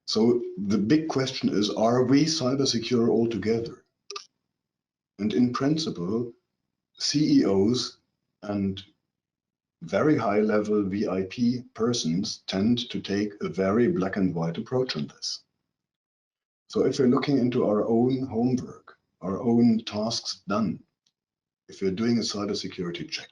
So the big question is, are we cyber secure altogether? And in principle, CEOs and very high level VIP persons tend to take a very black and white approach on this. So if we're looking into our own homework, our own tasks done, if we're doing a cybersecurity check,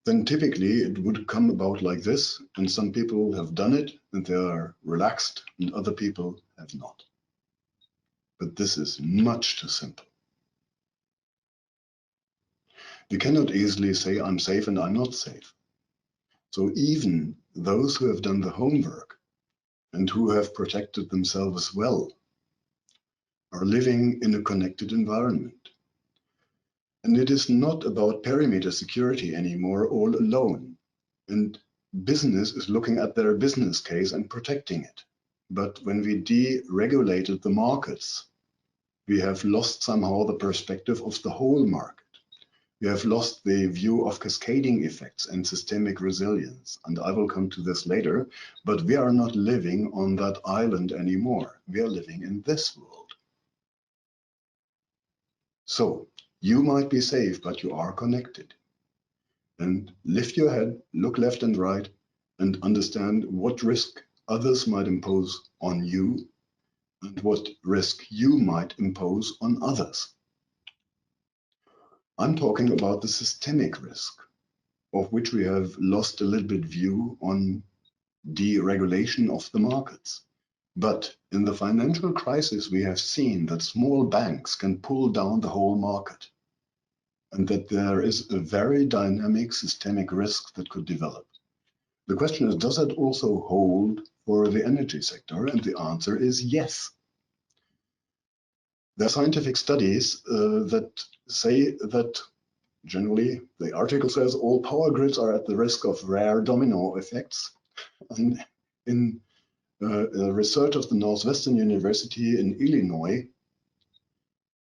then typically it would come about like this, and some people have done it and they are relaxed and other people have not. But this is much too simple. We cannot easily say I'm safe and I'm not safe. So even those who have done the homework and who have protected themselves well are living in a connected environment. And it is not about perimeter security anymore all alone. And business is looking at their business case and protecting it. But when we deregulated the markets, we have lost somehow the perspective of the whole market. We have lost the view of cascading effects and systemic resilience. And I will come to this later, but we are not living on that island anymore. We are living in this world. So You might be safe, but you are connected. And lift your head, look left and right, and understand what risk others might impose on you and what risk you might impose on others. I'm talking about the systemic risk, of which we have lost a little bit view on deregulation of the markets. But in the financial crisis, we have seen that small banks can pull down the whole market, and that there is a very dynamic systemic risk that could develop. The question is, does that also hold for the energy sector? And the answer is yes. There are scientific studies that say that generally, the article says all power grids are at the risk of rare domino effects. And in research of the Northwestern University in Illinois,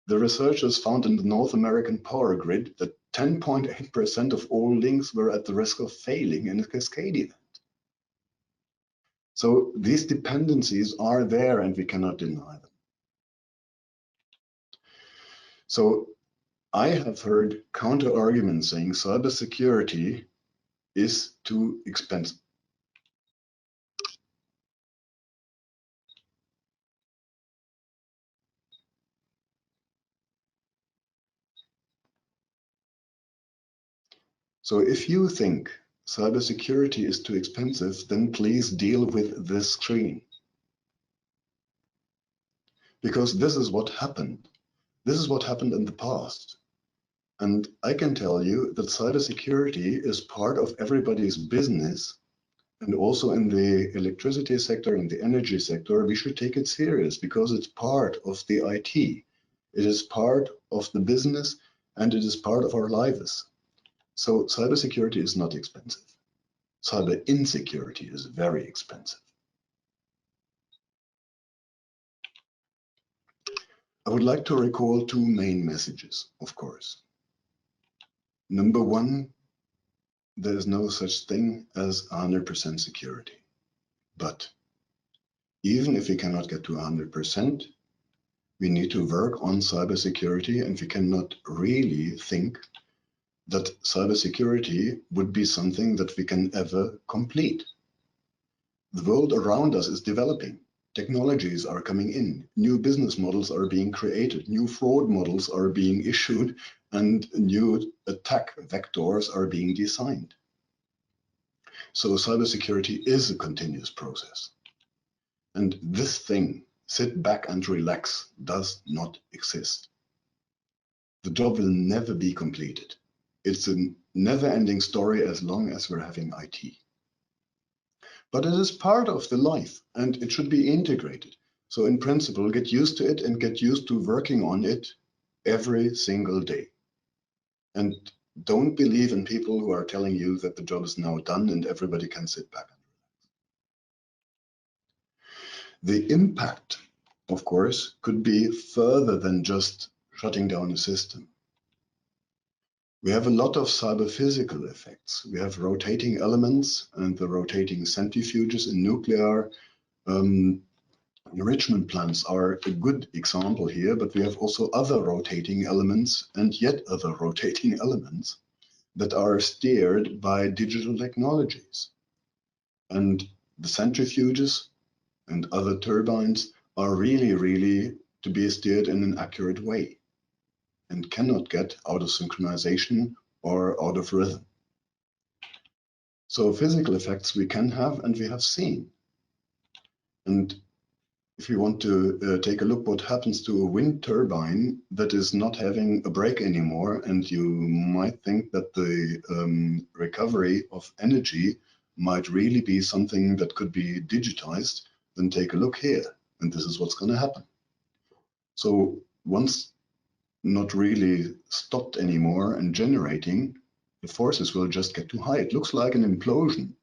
the researchers found in the North American power grid that 10.8% of all links were at the risk of failing in a cascade event. So these dependencies are there and we cannot deny them. So I have heard counter arguments saying cybersecurity is too expensive. So if you think cybersecurity is too expensive, then please deal with this screen. Because this is what happened. This is what happened in the past. And I can tell you that cybersecurity is part of everybody's business. And also in the electricity sector and the energy sector, we should take it serious because it's part of the IT. It is part of the business and it is part of our lives. So cybersecurity is not expensive. Cyber insecurity is very expensive. I would like to recall two main messages, of course. Number one, there is no such thing as 100% security. But even if we cannot get to 100%, we need to work on cybersecurity, and we cannot really think that cybersecurity would be something that we can ever complete. The world around us is developing. Technologies are coming in. New business models are being created. New fraud models are being issued, and new attack vectors are being designed. So cybersecurity is a continuous process. And this thing, sit back and relax, does not exist. The job will never be completed. It's a never-ending story as long as we're having IT. But it is part of the life and it should be integrated. So in principle, get used to it and get used to working on it every single day. And don't believe in people who are telling you that the job is now done and everybody can sit back and relax. The impact, of course, could be further than just shutting down a system. We have a lot of cyber-physical effects. We have rotating elements and the rotating centrifuges in nuclear enrichment plants are a good example here, but we have also other rotating elements and yet other rotating elements that are steered by digital technologies. And the centrifuges and other turbines are really to be steered in an accurate way and cannot get out of synchronization or out of rhythm. So physical effects we can have and we have seen. And if you want to take a look what happens to a wind turbine that is not having a brake anymore, and you might think that the recovery of energy might really be something that could be digitized, then take a look here. And this is what's going to happen. So once not really stopped anymore and generating, the forces will just get too high. It looks like an implosion,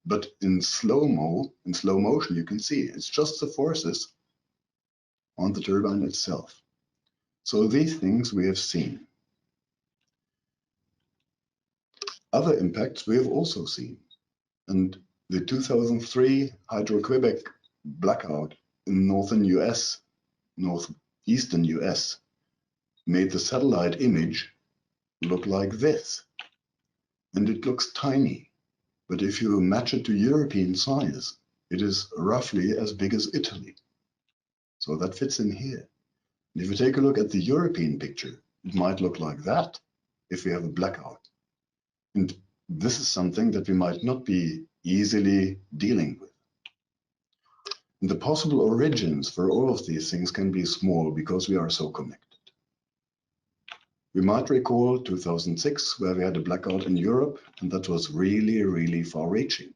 but in slow motion, you can see it's just the forces on the turbine itself. So these things we have seen. Other impacts we have also seen. And the 2003 Hydro-Quebec blackout in northeastern US made the satellite image look like this. And it looks tiny, but if you match it to European size, it is roughly as big as Italy. So that fits in here. And if you take a look at the European picture, it might look like that if we have a blackout. And this is something that we might not be easily dealing with. And the possible origins for all of these things can be small because we are so connected. We might recall 2006, where we had a blackout in Europe, and that was really, really far-reaching.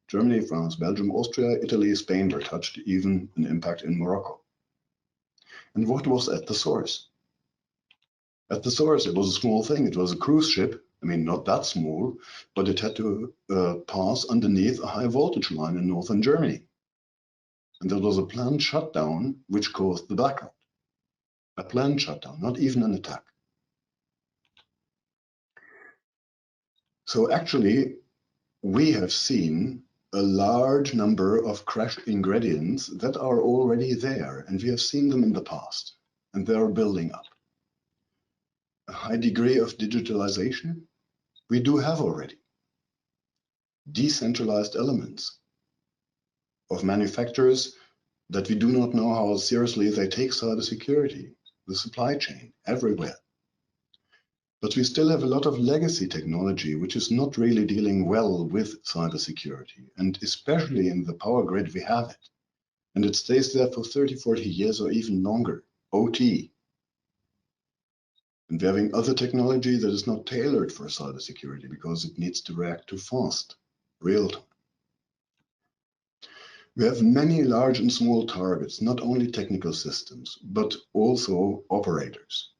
Germany, France, Belgium, Austria, Italy, Spain were touched, even an impact in Morocco. And what was at the source? At the source, it was a small thing. It was a cruise ship. I mean, not that small, but it had to pass underneath a high voltage line in northern Germany. And there was a planned shutdown which caused the blackout. A planned shutdown, not even an attack. So actually, we have seen a large number of crash ingredients that are already there, and we have seen them in the past, and they are building up. A high degree of digitalization, we do have already. Decentralized elements of manufacturers that we do not know how seriously they take cybersecurity, the supply chain, everywhere. But we still have a lot of legacy technology which is not really dealing well with cybersecurity, and especially in the power grid we have it. And it stays there for 30, 40 years or even longer, OT. And we're having other technology that is not tailored for cybersecurity because it needs to react too fast, real time. We have many large and small targets, not only technical systems, but also operators.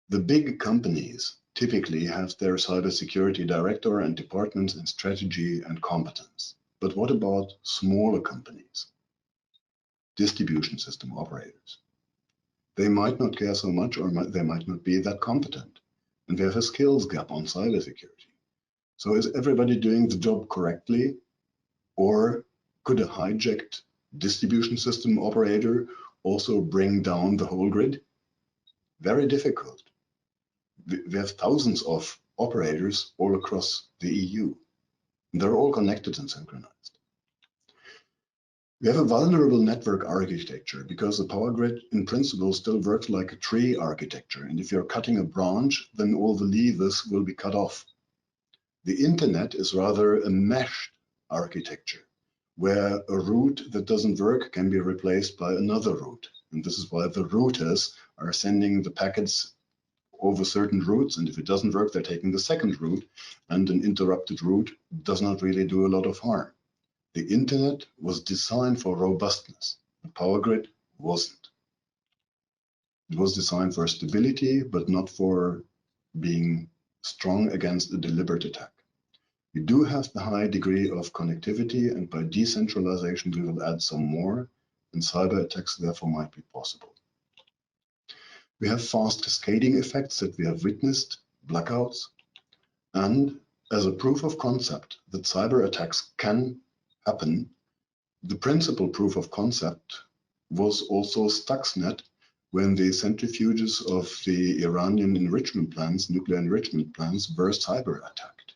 The big companies typically have their cybersecurity director and departments in strategy and competence. But what about smaller companies? Distribution system operators. They might not care so much, or they might not be that competent. And we have a skills gap on cybersecurity. So is everybody doing the job correctly? Or could a hijacked distribution system operator also bring down the whole grid? Very difficult. We have thousands of operators all across the EU. And they're all connected and synchronized. We have a vulnerable network architecture because the power grid in principle still works like a tree architecture. And if you're cutting a branch, then all the levers will be cut off. The internet is rather a meshed architecture where a route that doesn't work can be replaced by another route. And this is why the routers are sending the packets over certain routes, and if it doesn't work, they're taking the second route, and an interrupted route does not really do a lot of harm. The internet was designed for robustness. The power grid wasn't. It was designed for stability, but not for being strong against a deliberate attack. We do have the high degree of connectivity, and by decentralization, we will add some more, and cyber attacks therefore might be possible. We have fast cascading effects that we have witnessed, blackouts, and as a proof of concept that cyber attacks can happen, the principal proof of concept was also Stuxnet, when the centrifuges of the Iranian enrichment plants, nuclear enrichment plants, were cyber attacked.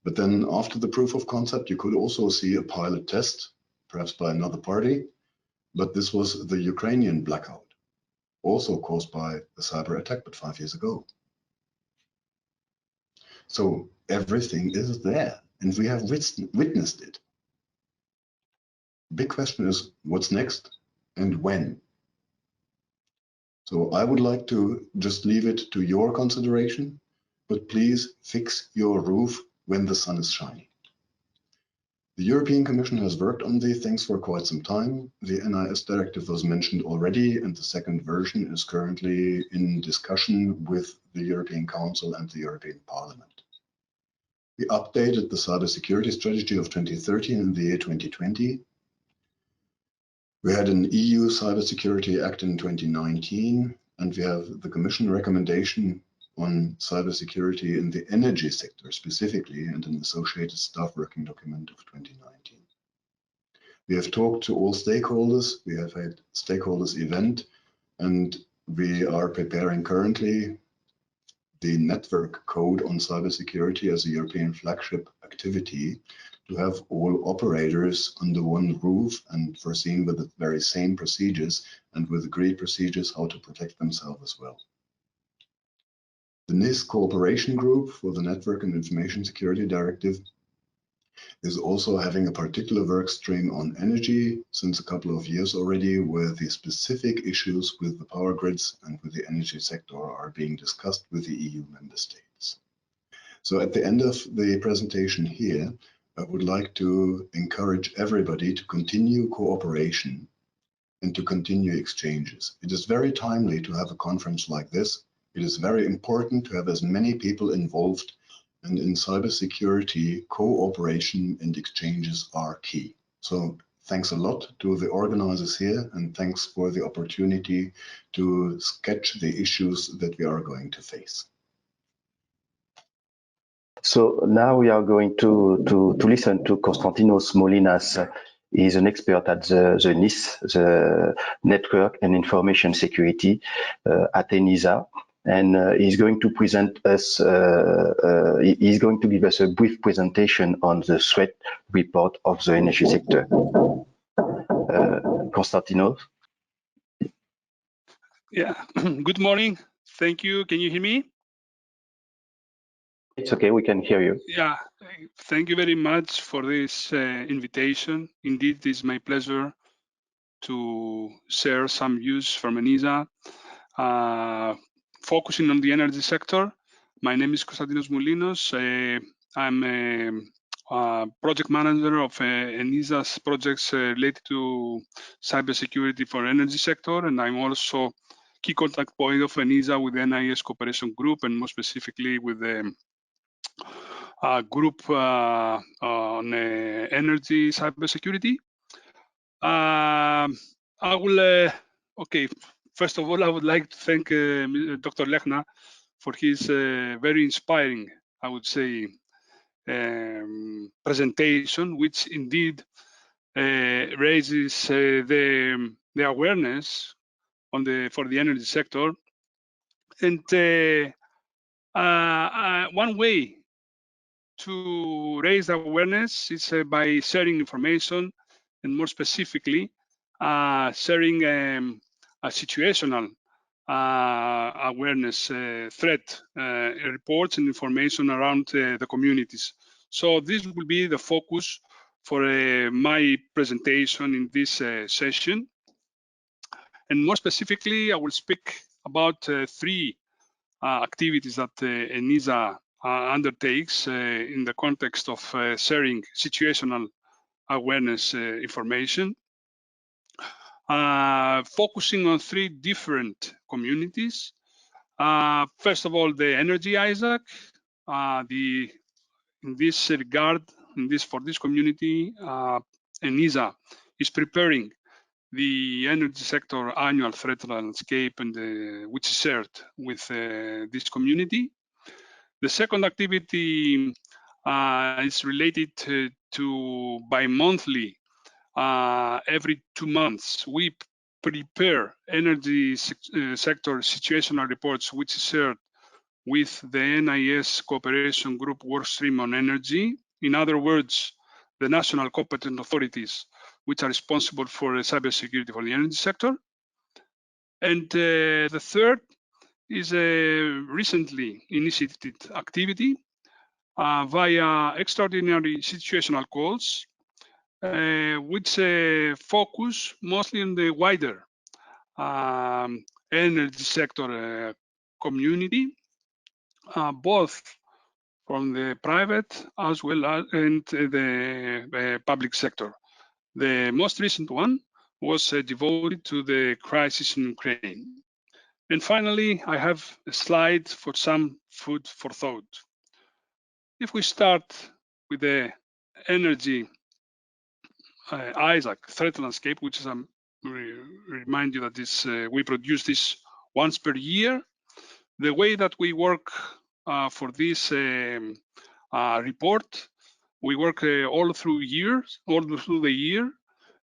But then after the proof of concept, you could also see a pilot test, perhaps by another party, but this was the Ukrainian blackout, also caused by a cyber attack, but 5 years ago. So everything is there, and we have witnessed it. Big question is, what's next and when? So I would like to just leave it to your consideration, but please fix your roof when the sun is shining. The European Commission has worked on these things for quite some time. The NIS directive was mentioned already, and the second version is currently in discussion with the European Council and the European Parliament. We updated the cybersecurity strategy of 2013 in the year 2020. We had an EU Cybersecurity Act in 2019, and we have the Commission recommendation on cybersecurity in the energy sector specifically, and an associated staff working document of 2019. We have talked to all stakeholders. We have had stakeholders event, and we are preparing currently the network code on cybersecurity as a European flagship activity to have all operators under one roof and foreseen with the very same procedures and with agreed procedures how to protect themselves as well. The NIS cooperation group for the Network and Information Security Directive is also having a particular work stream on energy since a couple of years already, where the specific issues with the power grids and with the energy sector are being discussed with the EU member states. So at the end of the presentation here, I would like to encourage everybody to continue cooperation and to continue exchanges. It is very timely to have a conference like this. It is very important to have as many people involved, and in cybersecurity, cooperation and exchanges are key. So thanks a lot to the organizers here, and thanks for the opportunity to sketch the issues that we are going to face. So now we are going to listen to Konstantinos MOULINOS. He is an expert at the NIS, the Network and Information Security at ENISA, and he's going to present us. He's going to give us a brief presentation on the threat report of the energy sector. Konstantinos. Yeah. Good morning. Thank you. Can you hear me? It's okay, we can hear you. Yeah, thank you very much for this invitation. Indeed, it's my pleasure to share some views from ENISA, focusing on the energy sector. My name is Konstantinos MOULINOS. I'm a project manager of ENISA's projects related to cybersecurity for energy sector, and I'm also key contact point of ENISA with the NIS cooperation group, and more specifically with the group on energy cybersecurity. I will, okay, first of all, I would like to thank Dr. Lechner for his very inspiring, I would say, presentation, which indeed raises the awareness on for the energy sector. And one way to raise awareness is by sharing information, and more specifically, sharing a situational awareness threat reports and information around the communities. So this will be the focus for my presentation in this session. And more specifically, I will speak about three activities that ENISA undertakes in the context of sharing situational awareness information, focusing on three different communities. First of all, the energy Isaac. In this regard, for this community, ENISA is preparing the energy sector annual threat landscape, and which is shared with this community. The second activity is related to bi-monthly. Every 2 months, we prepare energy sector situational reports, which is shared with the NIS cooperation group workstream on energy. In other words, the national competent authorities which are responsible for cybersecurity for the energy sector. And the third is a recently initiated activity via extraordinary situational calls, which focus mostly on the wider energy sector community, both from the private as well as and the public sector. The most recent one was devoted to the crisis in Ukraine. And finally, I have a slide for some food for thought. If we start with the energy Isaac threat landscape, which is remind you that this we produce this once per year. The way that we work for this report, we work all through the year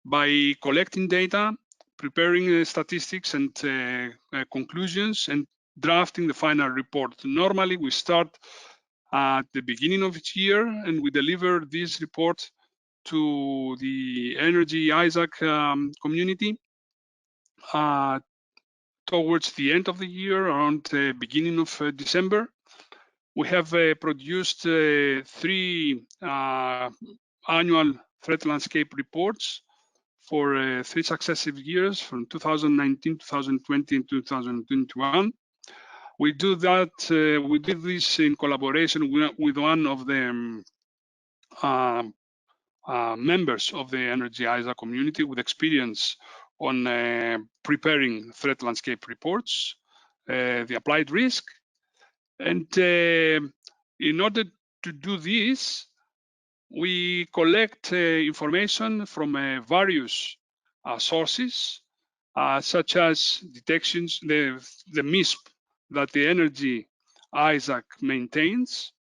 by collecting data, preparing statistics and conclusions and drafting the final report. Normally, we start at the beginning of each year, and we deliver this report to the Energy Isaac community towards the end of the year, around the beginning of December. We have produced 3 annual threat landscape reports for 3 successive years, from 2019, 2020, and 2021. We do that. We did this in collaboration with one of the members of the Energy ISA community with experience on preparing threat landscape reports, the applied risk. And in order to do this, we collect information from various sources, such as detections, the MISP that the Energy ISAC maintains.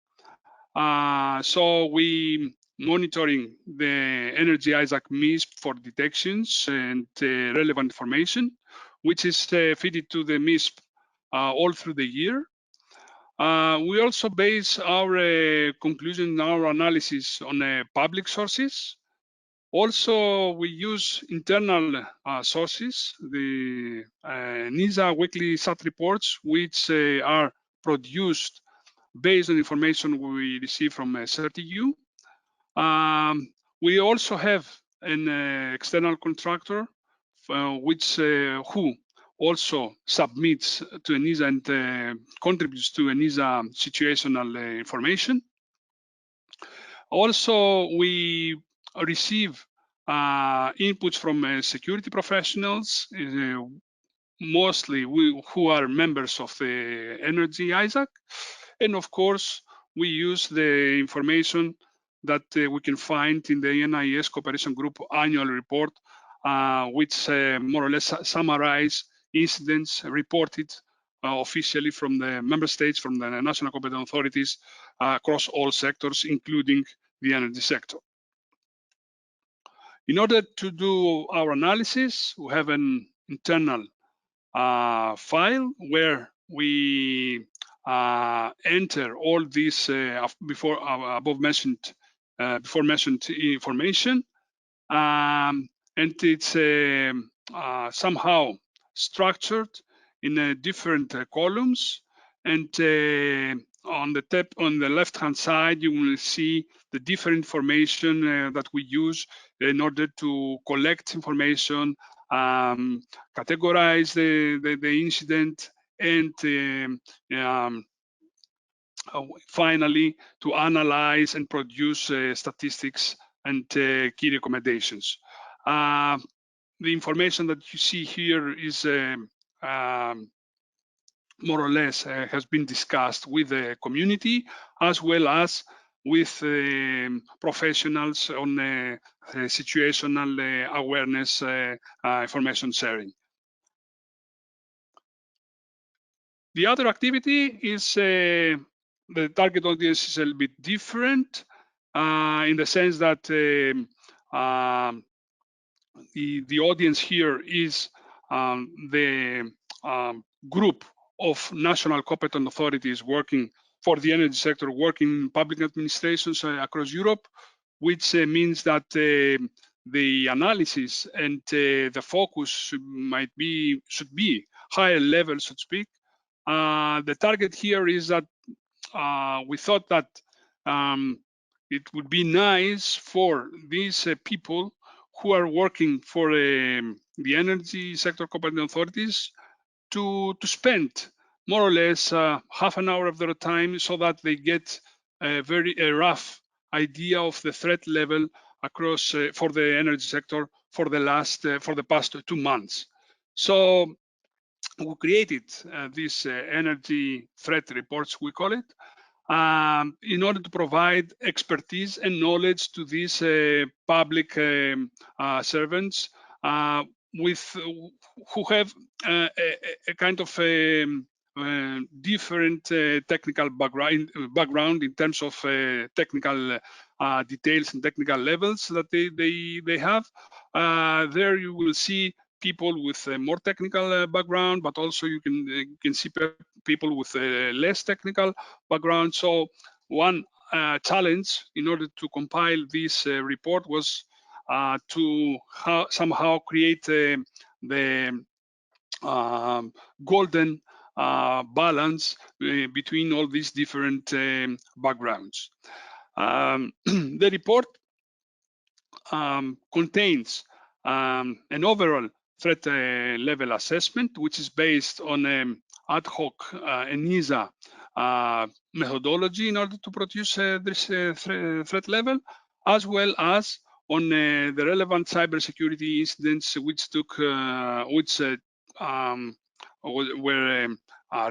So we monitoring the Energy ISAC MISP for detections and relevant information, which is fed to the MISP all through the year. We also base our conclusion, our analysis on public sources. Also, we use internal sources, the ENISA weekly SAT reports, which are produced based on information we receive from CERTIU. We also have an external contractor, who also submits to ENISA and contributes to ENISA situational information. Also, we receive inputs from security professionals, mostly who are members of the Energy ISAC. And of course, we use the information that we can find in the NIS Cooperation Group annual report, which more or less summarize incidents reported officially from the member states, from the national competent authorities across all sectors, including the energy sector. In order to do our analysis, we have an internal file where we enter all this before mentioned information, and it's somehow structured in different columns. And on the left-hand side, you will see the different information that we use in order to collect information, categorize the incident, and finally to analyze and produce statistics and key recommendations. The information that you see here is more or less has been discussed with the community, as well as with professionals on situational awareness information sharing. The other activity is the target audience is a little bit different in the sense that the audience here is the group of national competent authorities working for the energy sector, working in public administrations across Europe, which means that the analysis and the focus should be higher level, so to speak. The target here is that we thought that it would be nice for these people who are working for the energy sector competent authorities to spend more or less half an hour of their time, so that they get a very rough idea of the threat level across for the energy sector for the past 2 months. So we created these energy threat reports, we call it, in order to provide expertise and knowledge to these public servants who have a kind of different technical background in terms of technical details and technical levels that they have. There you will see people with a more technical background, but also you can see people with a less technical background. So one challenge in order to compile this report was to somehow create the golden balance between all these different backgrounds. The report contains an overall threat level assessment, which is based on ad hoc ENISA methodology in order to produce this threat level, as well as on the relevant cybersecurity incidents which were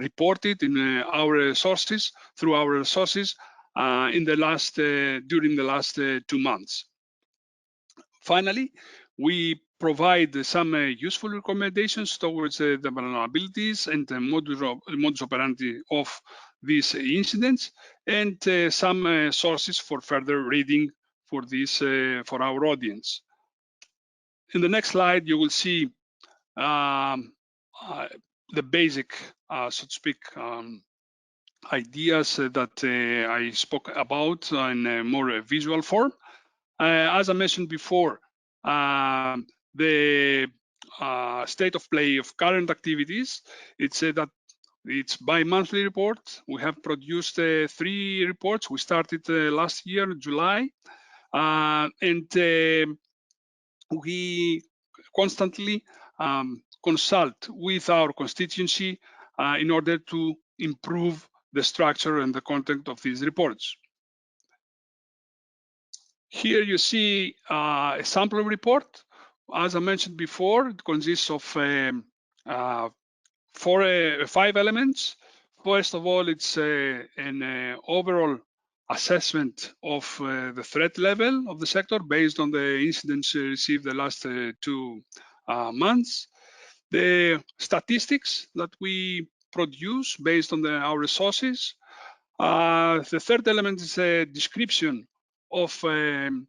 reported in our sources through our sources in the last during the last 2 months. Finally, we provide some useful recommendations towards the vulnerabilities and the modus operandi of these incidents, and some sources for further reading for this for our audience. In the next slide, you will see the basic, so to speak, ideas that I spoke about in a more visual form. As I mentioned before, the state of play of current activities, it's that it's bi-monthly report. We have produced 3 reports. We started last year, July, and we constantly consult with our constituency in order to improve the structure and the content of these reports. Here you see a sample report. As I mentioned before, it consists of 5 elements. First of all, it's an overall assessment of the threat level of the sector based on the incidents received the last 2 months. The statistics that we produce based on our resources. The third element is a description of the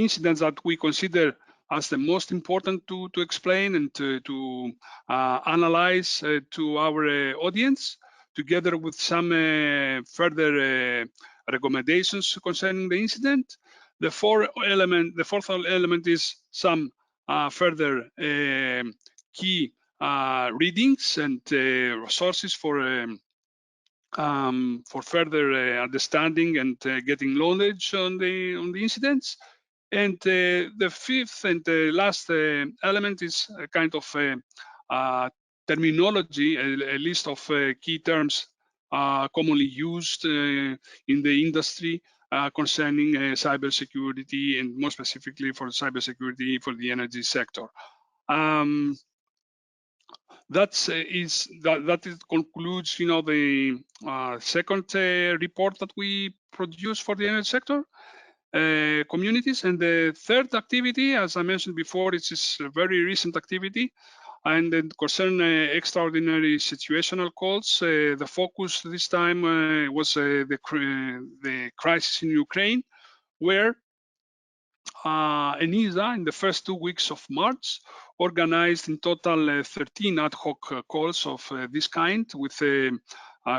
incidents that we consider as the most important to explain and to analyze to our audience, together with some further recommendations concerning the incident. The fourth element is some further key readings and resources for further understanding and getting knowledge on the incidents. And the fifth and the last element is a kind of terminology, a list of key terms commonly used in the industry concerning cybersecurity, and more specifically for cybersecurity for the energy sector. That concludes, the second report that we produce for the energy sector communities. And the third activity, as I mentioned before, it's a very recent activity, and it concerns extraordinary situational calls. The focus this time was the crisis in Ukraine, where ENISA, in the first 2 weeks of March, organized in total 13 ad hoc calls of this kind, with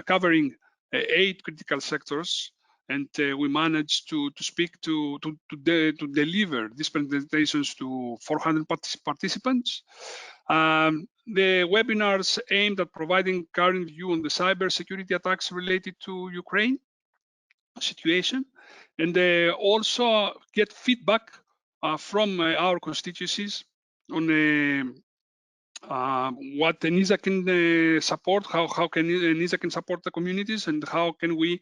covering 8 critical sectors, and we managed to deliver these presentations to 400 participants. The webinars aimed at providing current view on the cybersecurity attacks related to Ukraine situation, and also get feedback from our constituencies on what ENISA can support, how can ENISA can support the communities, and how can we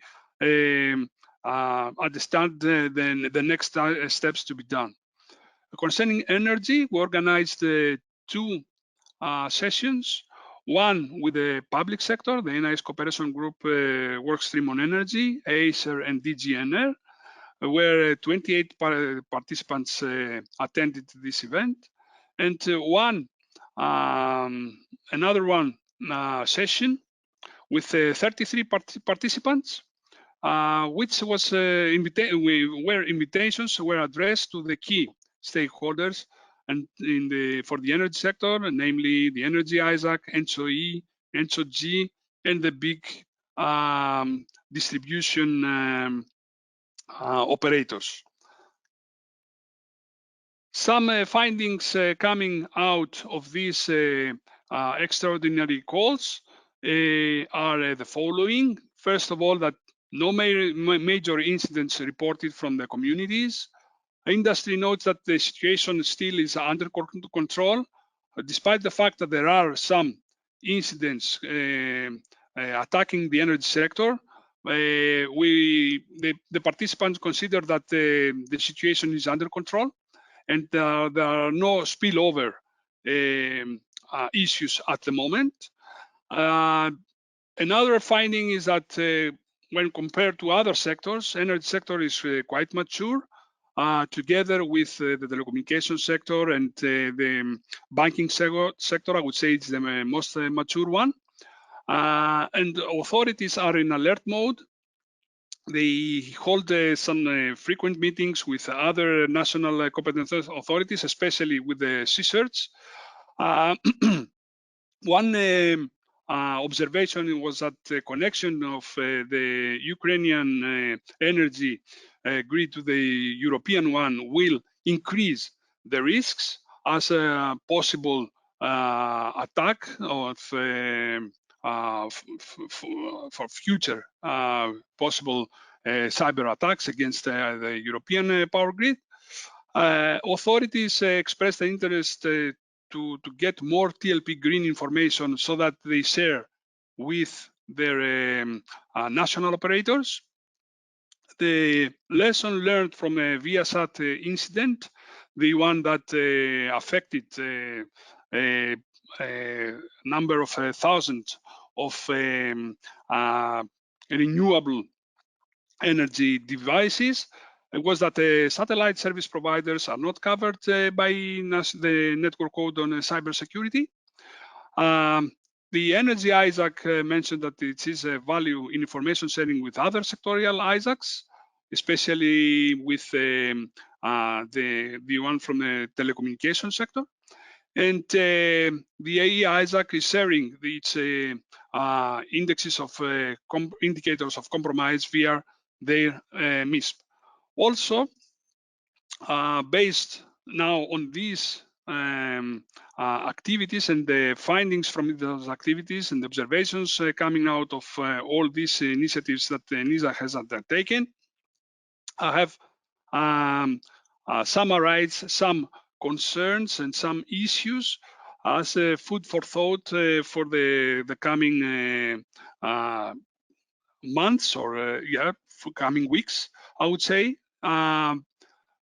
understand the next steps to be done. Concerning energy, we organized 2 sessions. One with the public sector, the NIS Cooperation Group Workstream on Energy, ACER and DG ENER, where 28 participants attended this event. And another session with 33 participants, which was where invitations were addressed to the key stakeholders and for the energy sector, namely the Energy ISAC, ENTSO-E, ENTSO-G, and the big distribution operators. Some findings coming out of these extraordinary calls are the following. First of all, that no major incidents reported from the communities. Industry notes that the situation still is under control, despite the fact that there are some incidents attacking the energy sector. The participants consider that the situation is under control, and there are no spillover issues at the moment. Another finding is that when compared to other sectors, energy sector is quite mature. Together with the telecommunications sector and the banking sector, I would say it's the most mature one. And authorities are in alert mode. They hold some frequent meetings with other national competent authorities, especially with the CSERTs. One observation was that the connection of the Ukrainian energy grid to the European one will increase the risks as a possible attack of for future possible cyber attacks against the European power grid. Authorities expressed the interest to get more TLP green information so that they share with their national operators. The lesson learned from a Viasat incident, the one that affected a number of thousands of renewable energy devices, was that satellite service providers are not covered by the network code on cybersecurity. The Energy ISAC mentioned that it is a value in information sharing with other sectorial ISACs, especially with the one from the telecommunications sector. And the AE ISAC is sharing its indexes of indicators of compromise via their MISP. Also, based now on these activities and the findings from those activities and the observations coming out of all these initiatives that ENISA has undertaken, I have summarized some concerns and some issues as food for thought for the coming months or for coming weeks, I would say.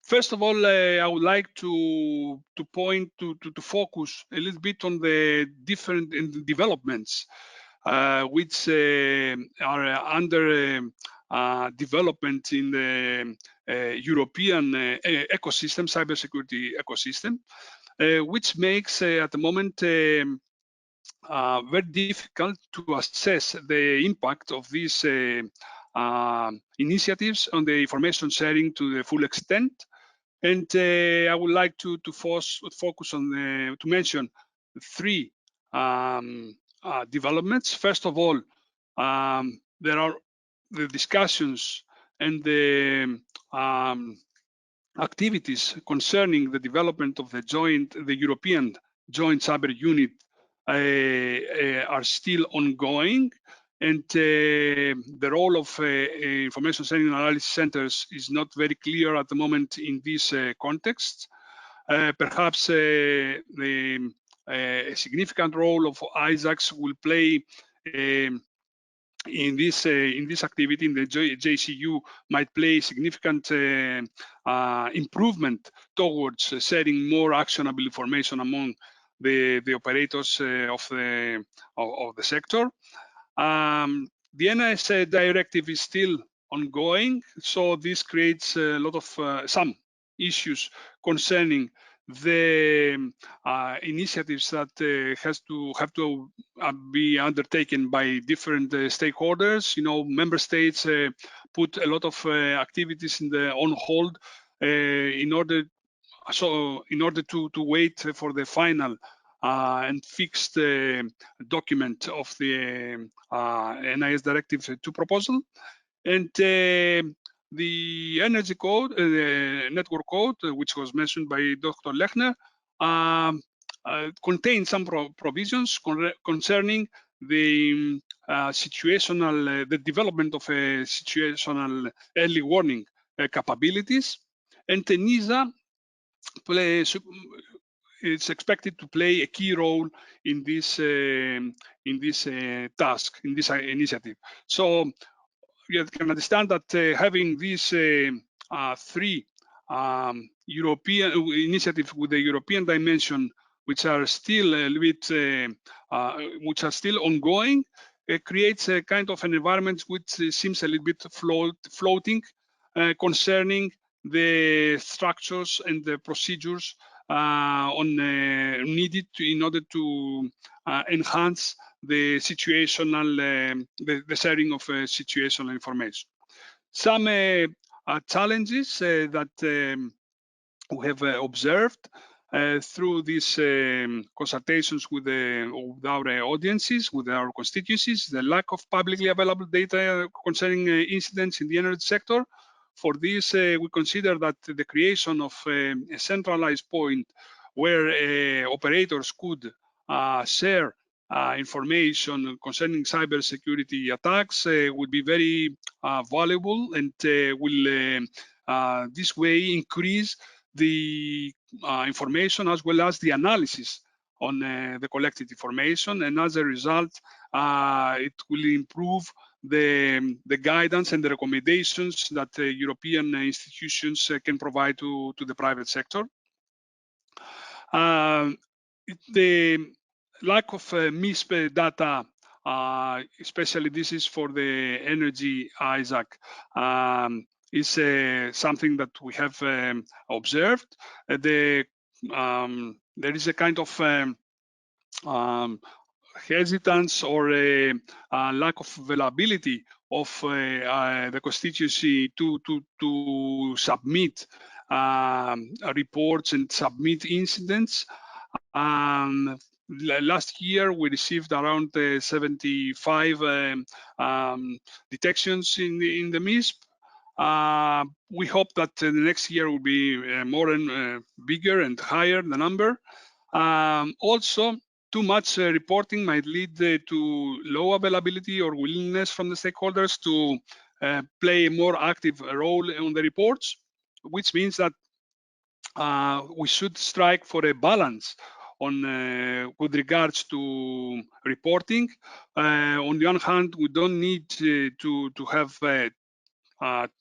First of all, I would like to point to focus a little bit on the different developments which are under development in the European ecosystem, cybersecurity ecosystem, which makes at the moment very difficult to assess the impact of these initiatives on the information sharing to the full extent. And I would like to focus on to mention three developments. First of all, there are the discussions and the activities concerning the development of the European Joint Cyber Unit are still ongoing, and the role of information sharing analysis centers is not very clear at the moment in this context. Perhaps a significant role of ISACs will play in this activity. In the JCU might play significant improvement towards sharing more actionable information among the operators of the sector. The NIS directive is still ongoing, so this creates a lot of some issues concerning the initiatives that have to be undertaken by different stakeholders. You know, member states put a lot of activities on hold in order to wait for the final and fixed document of the NIS Directive 2 proposal. And the energy code, the network code, which was mentioned by Dr. Lechner, contains some provisions concerning the the development of situational early warning capabilities. And ENISA is expected to play a key role in this task, in this initiative. So you can understand that having these three European initiatives with the European dimension, which are still a little bit, which are still ongoing, it creates a kind of an environment which seems a little bit floating concerning the structures and the procedures needed in order to enhance the situational, the sharing of situational information. Some challenges that we have observed through these consultations with our audiences, with our constituencies, the lack of publicly available data concerning incidents in the energy sector. For this, we consider that the creation of a centralized point where operators could share information concerning cybersecurity attacks would be very valuable, and will this way increase the information as well as the analysis on the collected information, and as a result, it will improve the guidance and the recommendations that European institutions can provide to the private sector. The lack of MISP data, especially this is for the energy ISAC, is something that we have observed. There is a kind of hesitance or a lack of availability of the constituency to submit reports and submit incidents. Last year, we received around 75 detections in the MISP. We hope that the next year will be more and bigger and higher, the number. Also, too much reporting might lead to low availability or willingness from the stakeholders to play a more active role on the reports, which means that we should strike for a balance on with regards to reporting. On the one hand, we don't need to have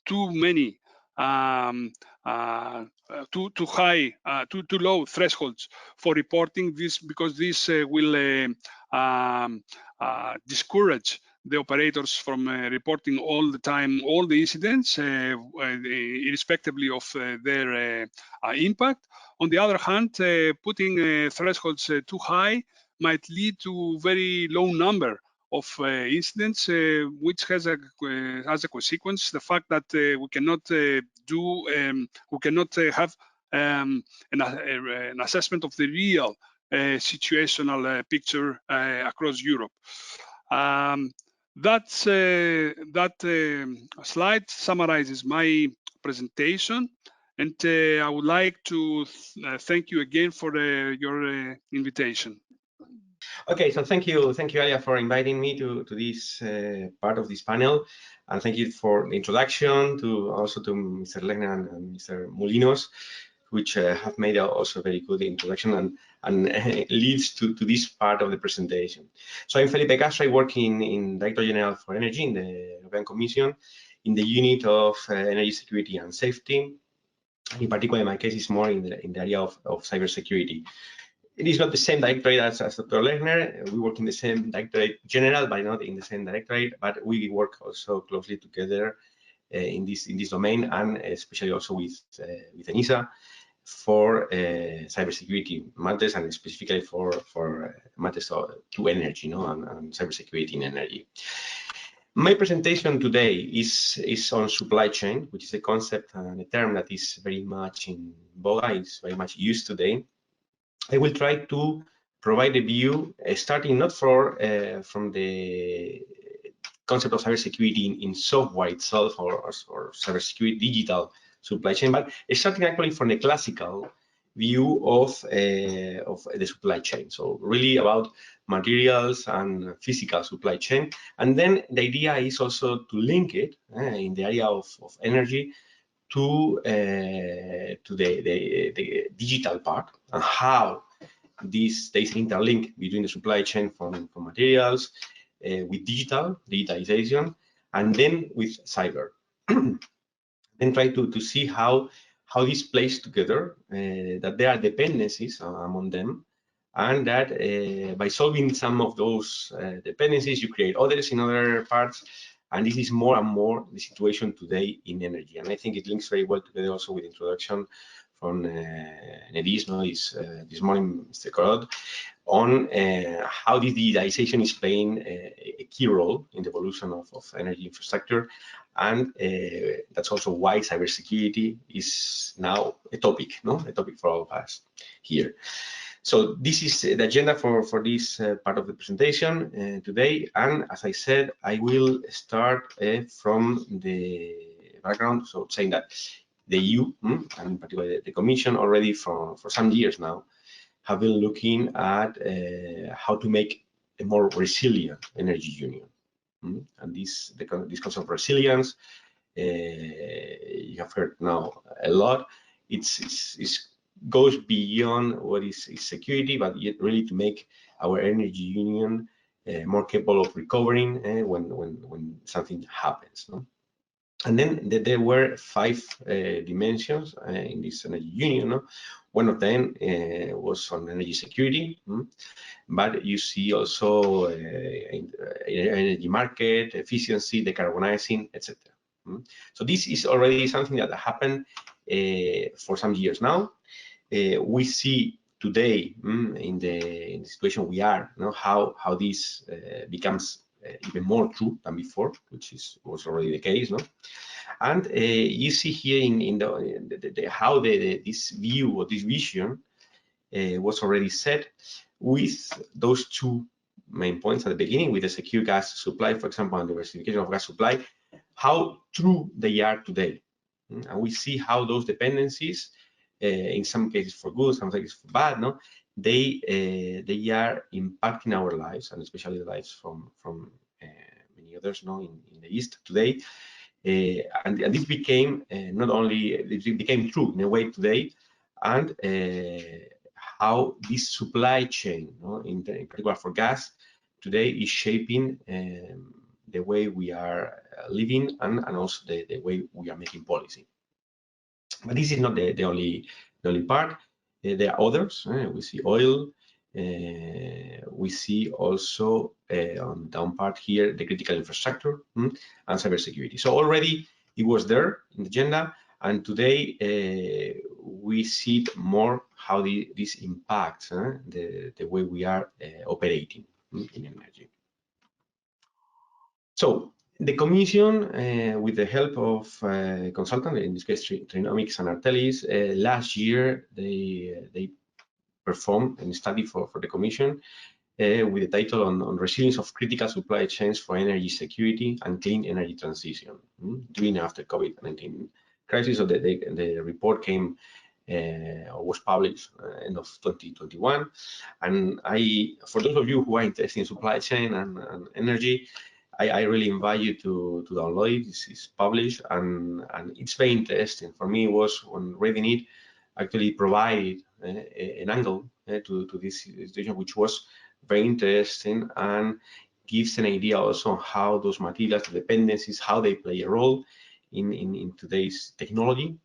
too many too low thresholds for reporting this, because this will discourage the operators from reporting all the time all the incidents, irrespectively of their impact. On the other hand, putting thresholds too high might lead to very low number of incidents, which has a consequence the fact that we cannot have an assessment of the real situational picture across Europe. That slide summarizes my presentation, and I would like to thank you again for your invitation. Okay, so thank you, Alia, for inviting me to this part of this panel, and thank you for the introduction, also to Mr. Lechner and Mr. Moulinos, which have made also a very good introduction and leads to this part of the presentation. So I'm Felipe Castro. I work in Director General for Energy in the European Commission, in the unit of energy security and safety. In particular, in my case, is more in the area of cybersecurity. It is not the same directorate as Dr. Lechner. We work in the same directorate general, but not in the same directorate. But we work also closely together in this domain, and especially also with ENISA for cybersecurity matters, and specifically for matters to energy, and cybersecurity in energy. My presentation today is on supply chain, which is a concept and a term that is very much in vogue, is very much used today. I will try to provide a view starting not from the concept of cybersecurity in software itself or cybersecurity digital supply chain, but starting actually from the classical view of the supply chain. So really about materials and physical supply chain. And then the idea is also to link it in the area of energy to the digital part, and how there's interlink between the supply chain from materials with digitalization, and then with cyber. Then try to see how this plays together, that there are dependencies among them, and that by solving some of those dependencies, you create others in other parts. And this is more and more the situation today in energy. And I think it links very well together also with introduction from Enedis this morning, Mr. GARAUDE, on how this digitalization is playing a key role in the evolution of energy infrastructure. And that's also why cybersecurity is now a topic, a topic for all of us here. So this is the agenda for this part of the presentation today. And as I said, I will start from the background, so saying that the EU, and particularly the Commission, already for some years now, have been looking at how to make a more resilient energy union. And this concept of resilience, you have heard now a lot. It goes beyond what is security, but yet really to make our energy union more capable of recovering when something happens. And then there were 5 dimensions in this energy union. One of them was on energy security, but you see also energy market, efficiency, decarbonizing, etc. So this is already something that happened for some years now. We see today in the situation we are, how this becomes even more true than before, which was already the case, And you see here in how this view or this vision was already set with those 2 main points at the beginning, with the secure gas supply, for example, and diversification of gas supply, how true they are today. And we see how those dependencies, in some cases for good, some cases for bad, they are impacting our lives, and especially the lives from many others in the East today. And this became it became true in a way today, and how this supply chain, in particular for gas, today is shaping the way we are living and also the way we are making policy. But this is not the only part. There are others. We see oil. We see also on the down part here the critical infrastructure and cybersecurity. So already it was there in the agenda, and today we see more how this impacts the way we are operating in energy. So the Commission, with the help of consultants, in this case Trinomics and Artelis, last year they performed a study for the Commission with the title on resilience of critical supply chains for energy security and clean energy transition during and after COVID-19 crisis. So the report came or was published end of 2021. And for those of you who are interested in supply chain and energy, I really invite you to download it. This is published, and it's very interesting. For me, it was, when reading it, actually provided an angle to this situation, which was very interesting and gives an idea also on how those materials, the dependencies, how they play a role in today's technology.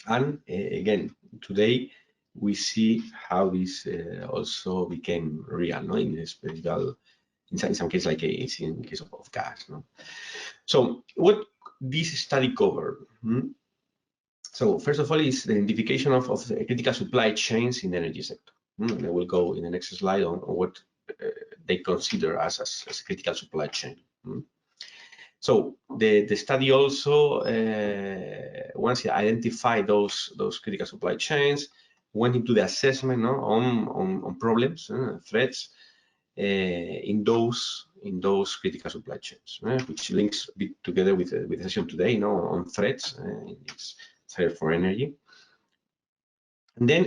And again, today we see how this also became real, in a special, in some cases, like in the case of gas. So what this study covered So first of all is the identification of critical supply chains in the energy sector. And I will go in the next slide on what they consider as a critical supply chain. So the study also, once it identified those critical supply chains, went into the assessment on problems, threats in those critical supply chains, which links a bit together with the session today, on threats in this threat for energy. And then,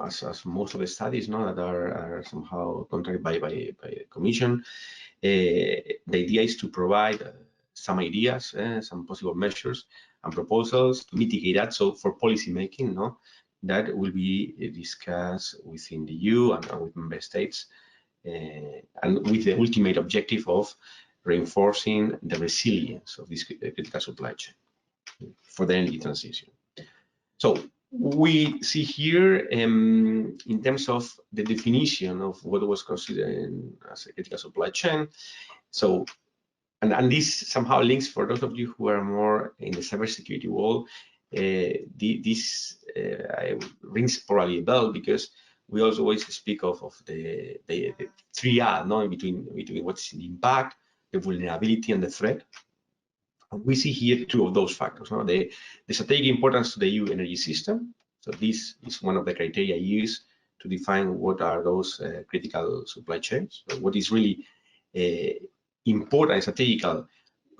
as most of the studies that are somehow contracted by the Commission, the idea is to provide some ideas, some possible measures and proposals to mitigate that. So for policy making, that will be discussed within the EU and with member states, and with the ultimate objective of reinforcing the resilience of this critical supply chain for the energy transition. So we see here, in terms of the definition of what was considered as a critical supply chain. So, and this somehow links, for those of you who are more in the cybersecurity world, this rings probably a bell, because we also always speak of the 3R, between what's the impact, the vulnerability, and the threat. And we see here two of those factors. The strategic importance to the EU energy system. So this is one of the criteria used to define what are those critical supply chains. So what is really important and strategical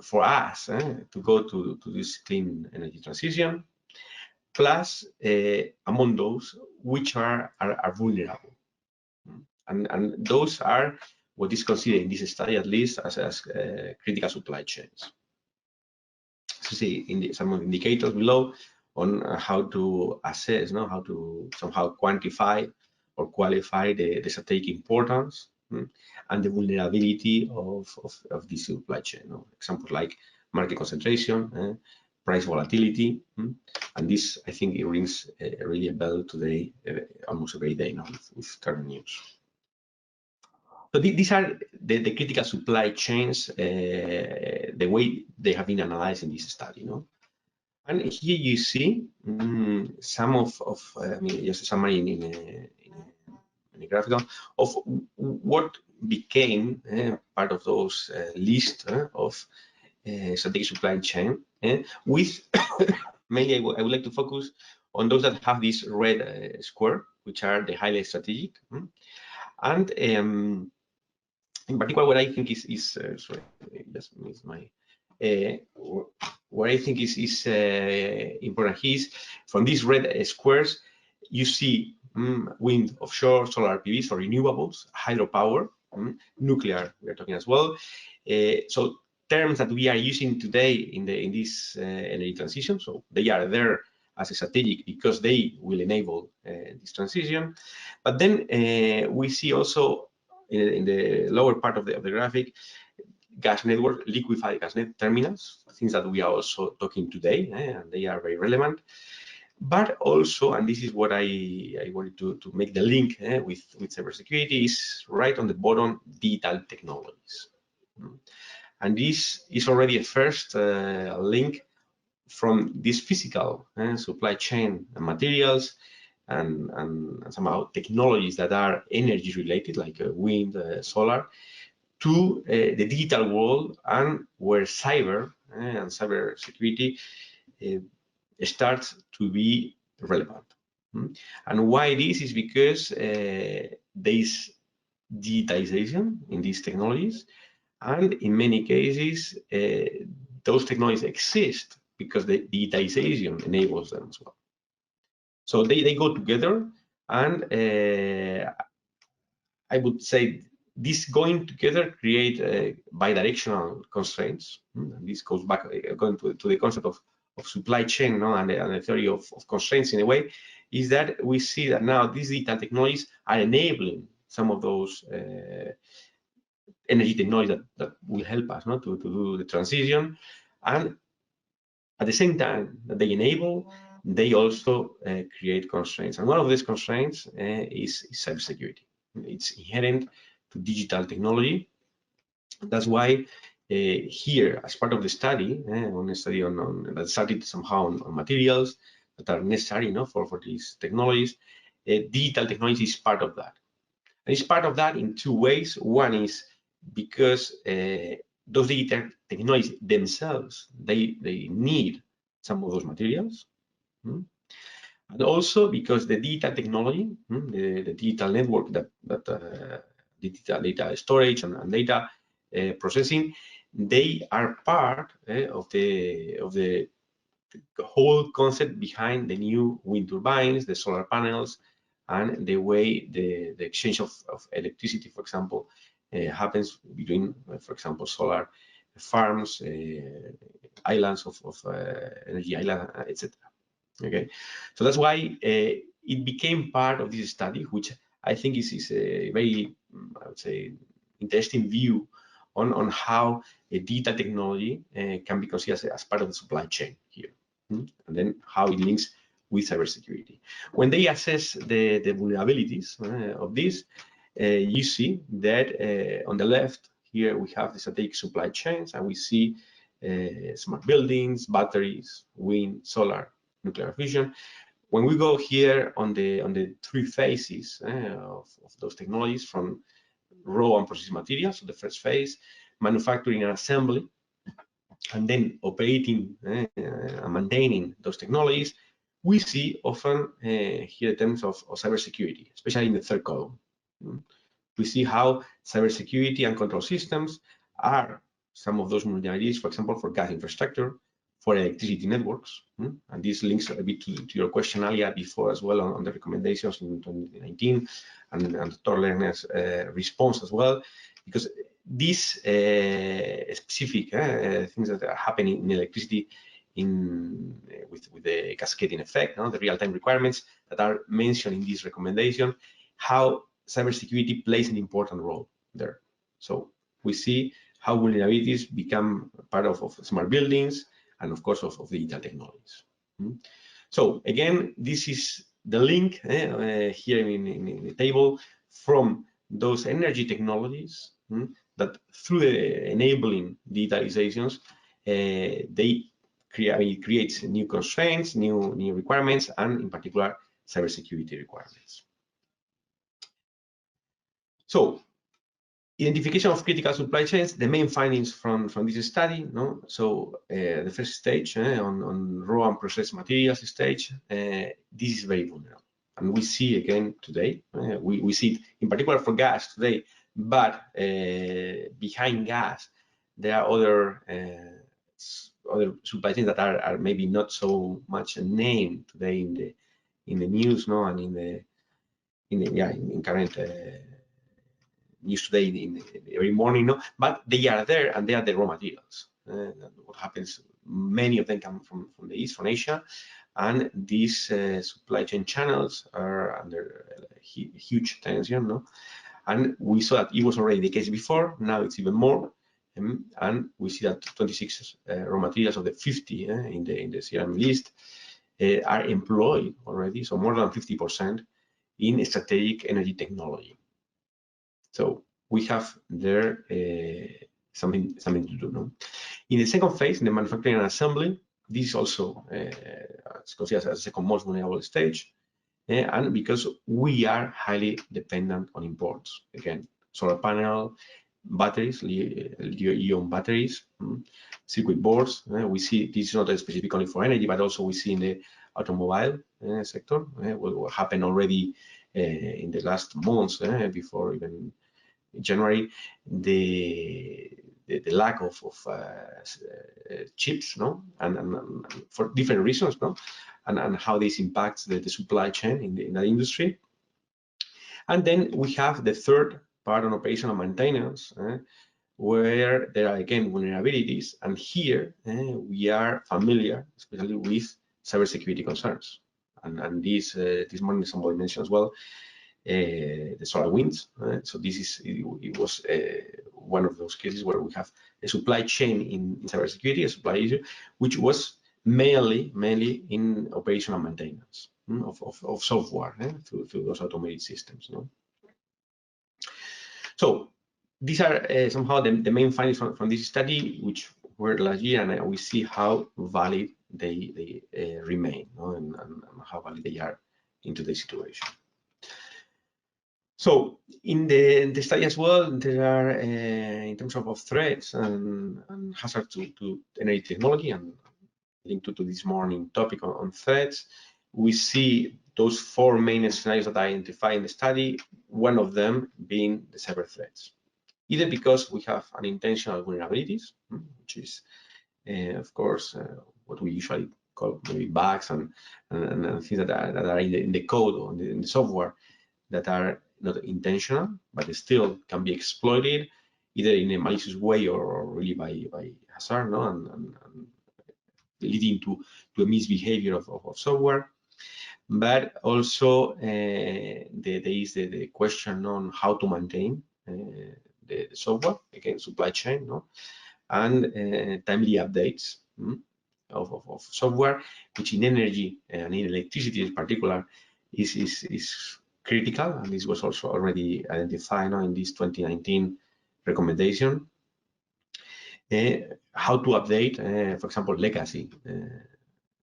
for us to go to this clean energy transition, plus among those which are vulnerable. And those are what is considered in this study, at least, as critical supply chains. So see in some of the indicators below on how to assess, how to somehow quantify or qualify the strategic importance and the vulnerability of this supply chain. Examples like market concentration, price volatility, and this, I think, it rings really a bell today, almost every day now with current news. So these are the critical supply chains, the way they have been analyzed in this study. And here you see some of just a summary in a graphical of what became part of those list of strategic supply chain, with mainly I would like to focus on those that have this red square, which are the highly strategic, and in particular, what I think is sorry, just missed my. What I think is important here is from these red squares, you see wind, offshore, solar PV, so renewables, hydropower, nuclear, we are talking as well. So terms that we are using today in this energy transition, so they are there as a strategic because they will enable this transition. But then we see also in the lower part of the graphic, gas network, liquefied gas net terminals, things that we are also talking today, and they are very relevant. But also, and this is what I wanted to make the link with cybersecurity, is right on the bottom, digital technologies. And this is already a first link from this physical supply chain and materials and somehow technologies that are energy related, like wind, solar, to the digital world, and where cyber and cybersecurity starts to be relevant. And why this is because there is digitization in these technologies, and in many cases those technologies exist because the digitization enables them as well. So they go together, and I would say this going together create bidirectional constraints. And this goes back going to the concept of supply chain, and the theory of constraints in a way, is that we see that now these digital technologies are enabling some of those energy technologies that will help us to do the transition, and at the same time that they enable, they also create constraints. And one of these constraints is cybersecurity. It's inherent to digital technology. That's why here, as part of the study, on a study that started somehow on materials that are necessary, for these technologies, digital technology is part of that. And it's part of that in two ways. One is because those digital technologies themselves, they need some of those materials. And also because the digital technology, the digital network digital data storage and data processing, they are part of the whole concept behind the new wind turbines, the solar panels, and the way the exchange of electricity, for example, happens between, for example, solar farms, islands of energy island, etc. Okay, so that's why it became part of this study, which I think is a very, I would say, interesting view on how a digital technology can be considered as part of the supply chain here, and then how it links with cybersecurity. When they assess the vulnerabilities of this, you see that on the left here we have the strategic supply chains, and we see smart buildings, batteries, wind, solar, nuclear fusion. When we go here on the three phases of those technologies, from raw and processed materials, so the first phase, manufacturing and assembly, and then operating and maintaining those technologies, we see often here in terms of cybersecurity, especially in the third column. We see how cybersecurity and control systems are some of those vulnerabilities, for example, for gas infrastructure, for electricity networks. And this links a bit to your question earlier before as well on the recommendations in 2019 and Dr. Lechner's response as well, because these specific things that are happening in electricity with the cascading effect, the real-time requirements that are mentioned in this recommendation, how cybersecurity plays an important role there. So we see how vulnerabilities become part of smart buildings and of course of digital technologies. So again, this is the link here in the table from those energy technologies that through the enabling digitalizations, they create new constraints, new requirements, and in particular, cybersecurity requirements. So, identification of critical supply chains, the main findings from this study, so the first stage on raw and processed materials stage, this is very vulnerable. And we see again today, we see it in particular for gas today, but behind gas, there are other supply chains that are maybe not so much named today in the news, and in current news today in every morning, but they are there and they are the raw materials. What happens? Many of them come from the East, from Asia, and these supply chain channels are under huge tension, and we saw that it was already the case before. Now it's even more, and we see that 26 raw materials of the 50 in the CRM list are employed already, so more than 50% in strategic energy technology. So we have there something to do. In the second phase, in the manufacturing and assembly, this is also considered as the second most vulnerable stage, and because we are highly dependent on imports. Again, solar panel, batteries, lithium batteries, circuit boards. We see this is not specific only for energy, but also we see in the automobile sector. What happened already in the last months, before even January, the lack of chips, and for different reasons, and how this impacts the supply chain in that industry. And then we have the third part on operational maintenance, where there are again vulnerabilities, and here we are familiar, especially with cybersecurity concerns. And this morning somebody mentioned as well the solar winds. So it was one of those cases where we have a supply chain in cybersecurity, a supply issue, which was mainly in operational maintenance of software through those automated systems. So these are somehow the main findings from this study, which were last year, and we see how valid they remain, and how valid they are in today's situation. So in the study as well, there are, in terms of threats and hazards to energy technology, and linked to this morning topic on threats, we see those 4 main scenarios that I identify in the study, one of them being the cyber threats. Either because we have unintentional vulnerabilities, which is, of course, what we usually call maybe bugs and things that are in the code or in the software that are not intentional, but they still can be exploited either in a malicious way or really by hazard, and leading to a misbehavior of software. But also there is the question on how to maintain the software, again, supply chain, and timely updates of software, which in energy and in electricity in particular is critical, and this was also already identified in this 2019 recommendation. How to update, for example, legacy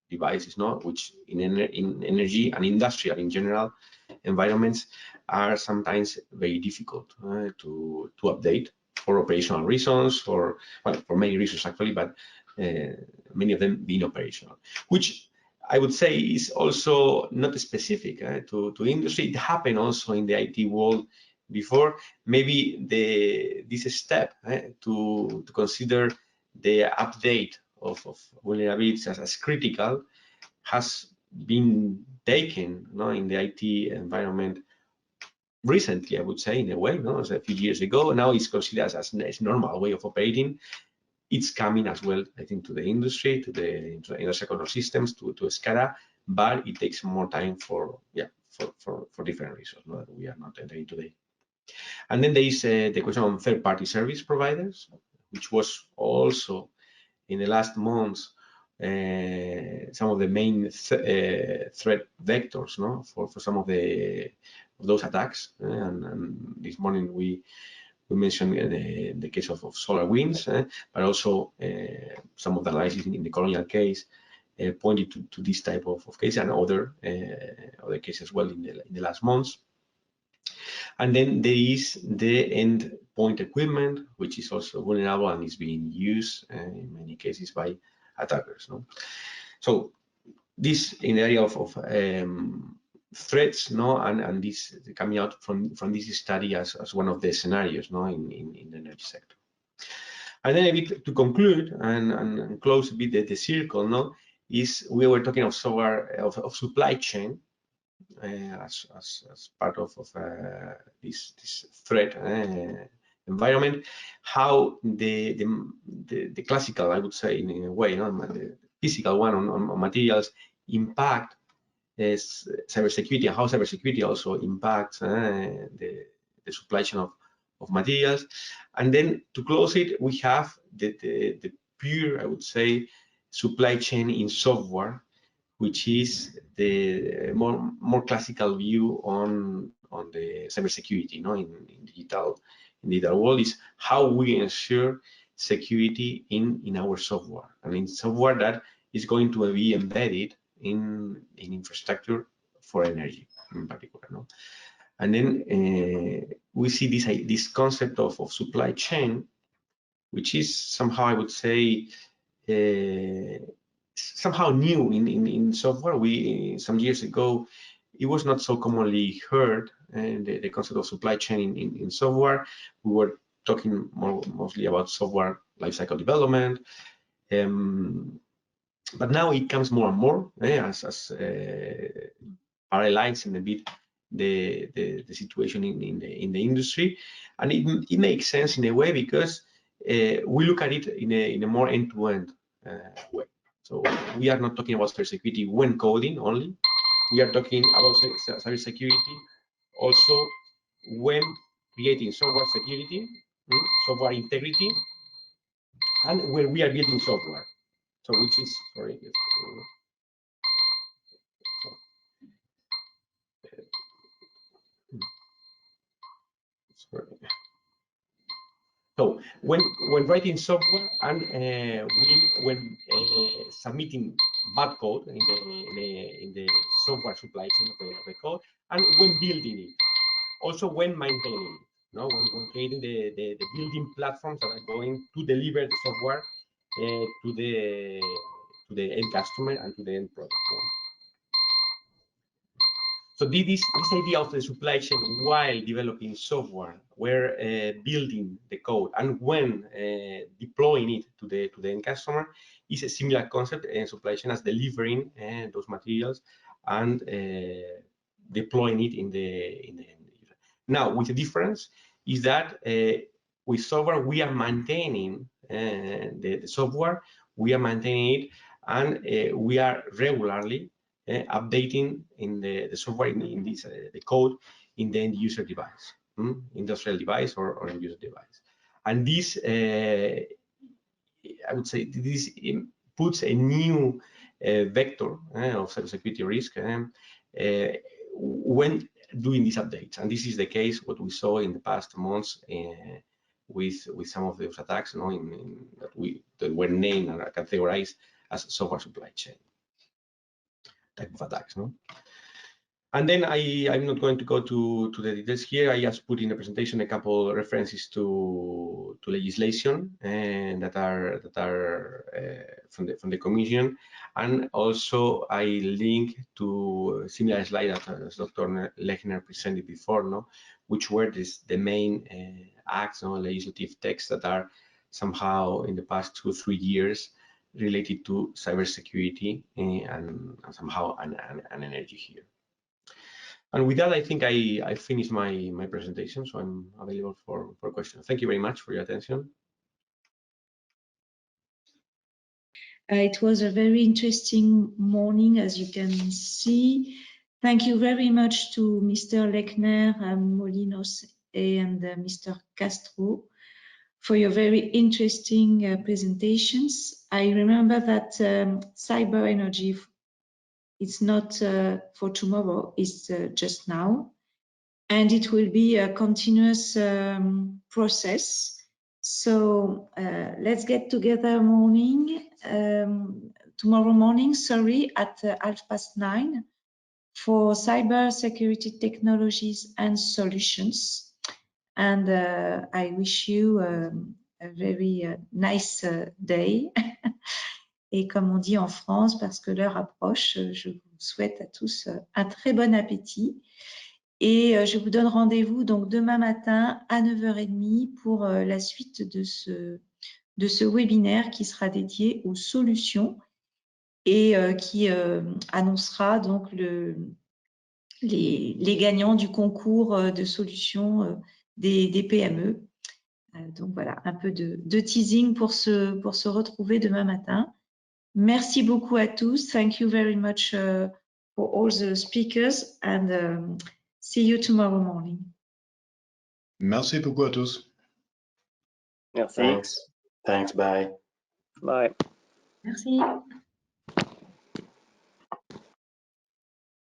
devices, which in energy and industrial in general environments are sometimes very difficult to update for operational reasons, or well, for many reasons actually, but many of them being operational, which I would say is also not specific to industry. It happened also in the IT world before. Maybe this step to consider the update of vulnerabilities as critical has been taken in the IT environment recently, I would say, in a way, as a few years ago. Now it's considered as a normal way of operating. It's coming as well, I think, to the industry, to the industrial control systems, to SCHERRER, but it takes more time for different reasons that we are not entering today. And then there is the question on third-party service providers, which was also in the last months some of the main threat vectors for some of those attacks. And this morning we mentioned the case of SolarWinds, but also some of the analysis in the Colonial case pointed to this type of case, and other cases as well in the last months. And then there is the endpoint equipment, which is also vulnerable and is being used in many cases by attackers. So this in the area of threats, and this coming out from this study as one of the scenarios, in the energy sector. And then a bit to conclude and close a bit the circle, is we were talking of software of supply chain as part of this threat environment. How the classical, I would say, in a way, the physical one on materials impact cybersecurity, and how cybersecurity also impacts the supply chain of materials. And then to close it, we have the pure, I would say, supply chain in software, which is the more classical view on the cybersecurity, in digital world, is how we ensure security in our software, and in software that is going to be embedded in infrastructure for energy in particular. And then we see this concept of supply chain, which is somehow, I would say, somehow new in software. Some years ago, it was not so commonly heard, the concept of supply chain in software. We were talking mostly about software lifecycle development, but now it comes more and more as parallelizing a bit the situation in the industry, and it makes sense in a way, because we look at it in a more end-to-end way. So we are not talking about cybersecurity when coding only. We are talking about cybersecurity also when creating software security, software integrity, and when we are building software. So which is, sorry. Sorry. So when writing software and when submitting bad code in the software supply chain of the code, and when building it, also when maintaining it, no, when creating the building platforms that are going to deliver the software to the end customer and to the end product. No? So this idea of the supply chain while developing software, where building the code and when deploying it to the end customer is a similar concept in supply chain as delivering those materials and deploying it in the end user. Now, with the difference is that with software we are maintaining the software, we are maintaining it, and we are regularly updating in the software in this the code in the end user device, industrial device or end user device, and this I would say this puts a new vector of cybersecurity risk when doing these updates, and this is the case what we saw in the past months with some of those attacks, that were named and categorized as software supply chain type of attacks, no? And then I'm not going to go to the details here. I just put in the presentation a couple references to legislation and that are from the Commission, and also I link to a similar slide that Dr. Lechner presented before, no, which were the main acts, legislative texts that are somehow in the past 2 or 3 years related to cybersecurity and somehow an energy here. And with that, I think I finished my presentation, so I'm available for questions. Thank you very much for your attention. It was a very interesting morning, as you can see. Thank you very much to Mr. Lechner, Moulinos, and Mr. Castro for your very interesting presentations. I remember that cyber energy, it's not for tomorrow, it's just now. And it will be a continuous process. So let's get together tomorrow morning, at 9:30 for cybersecurity technologies and solutions. And I wish you a very nice day. Et comme on dit en France, parce que l'heure approche, je vous souhaite à tous un très bon appétit. Et je vous donne rendez-vous donc demain matin à 9h30 pour la suite de ce webinaire qui sera dédié aux solutions et qui annoncera donc les gagnants du concours de solutions des PME. Donc voilà, un peu de teasing pour se retrouver demain matin. Merci beaucoup à tous. Thank you very much for all the speakers, and see you tomorrow morning. Merci beaucoup à tous. Merci. Thanks. Bye. Bye. Merci.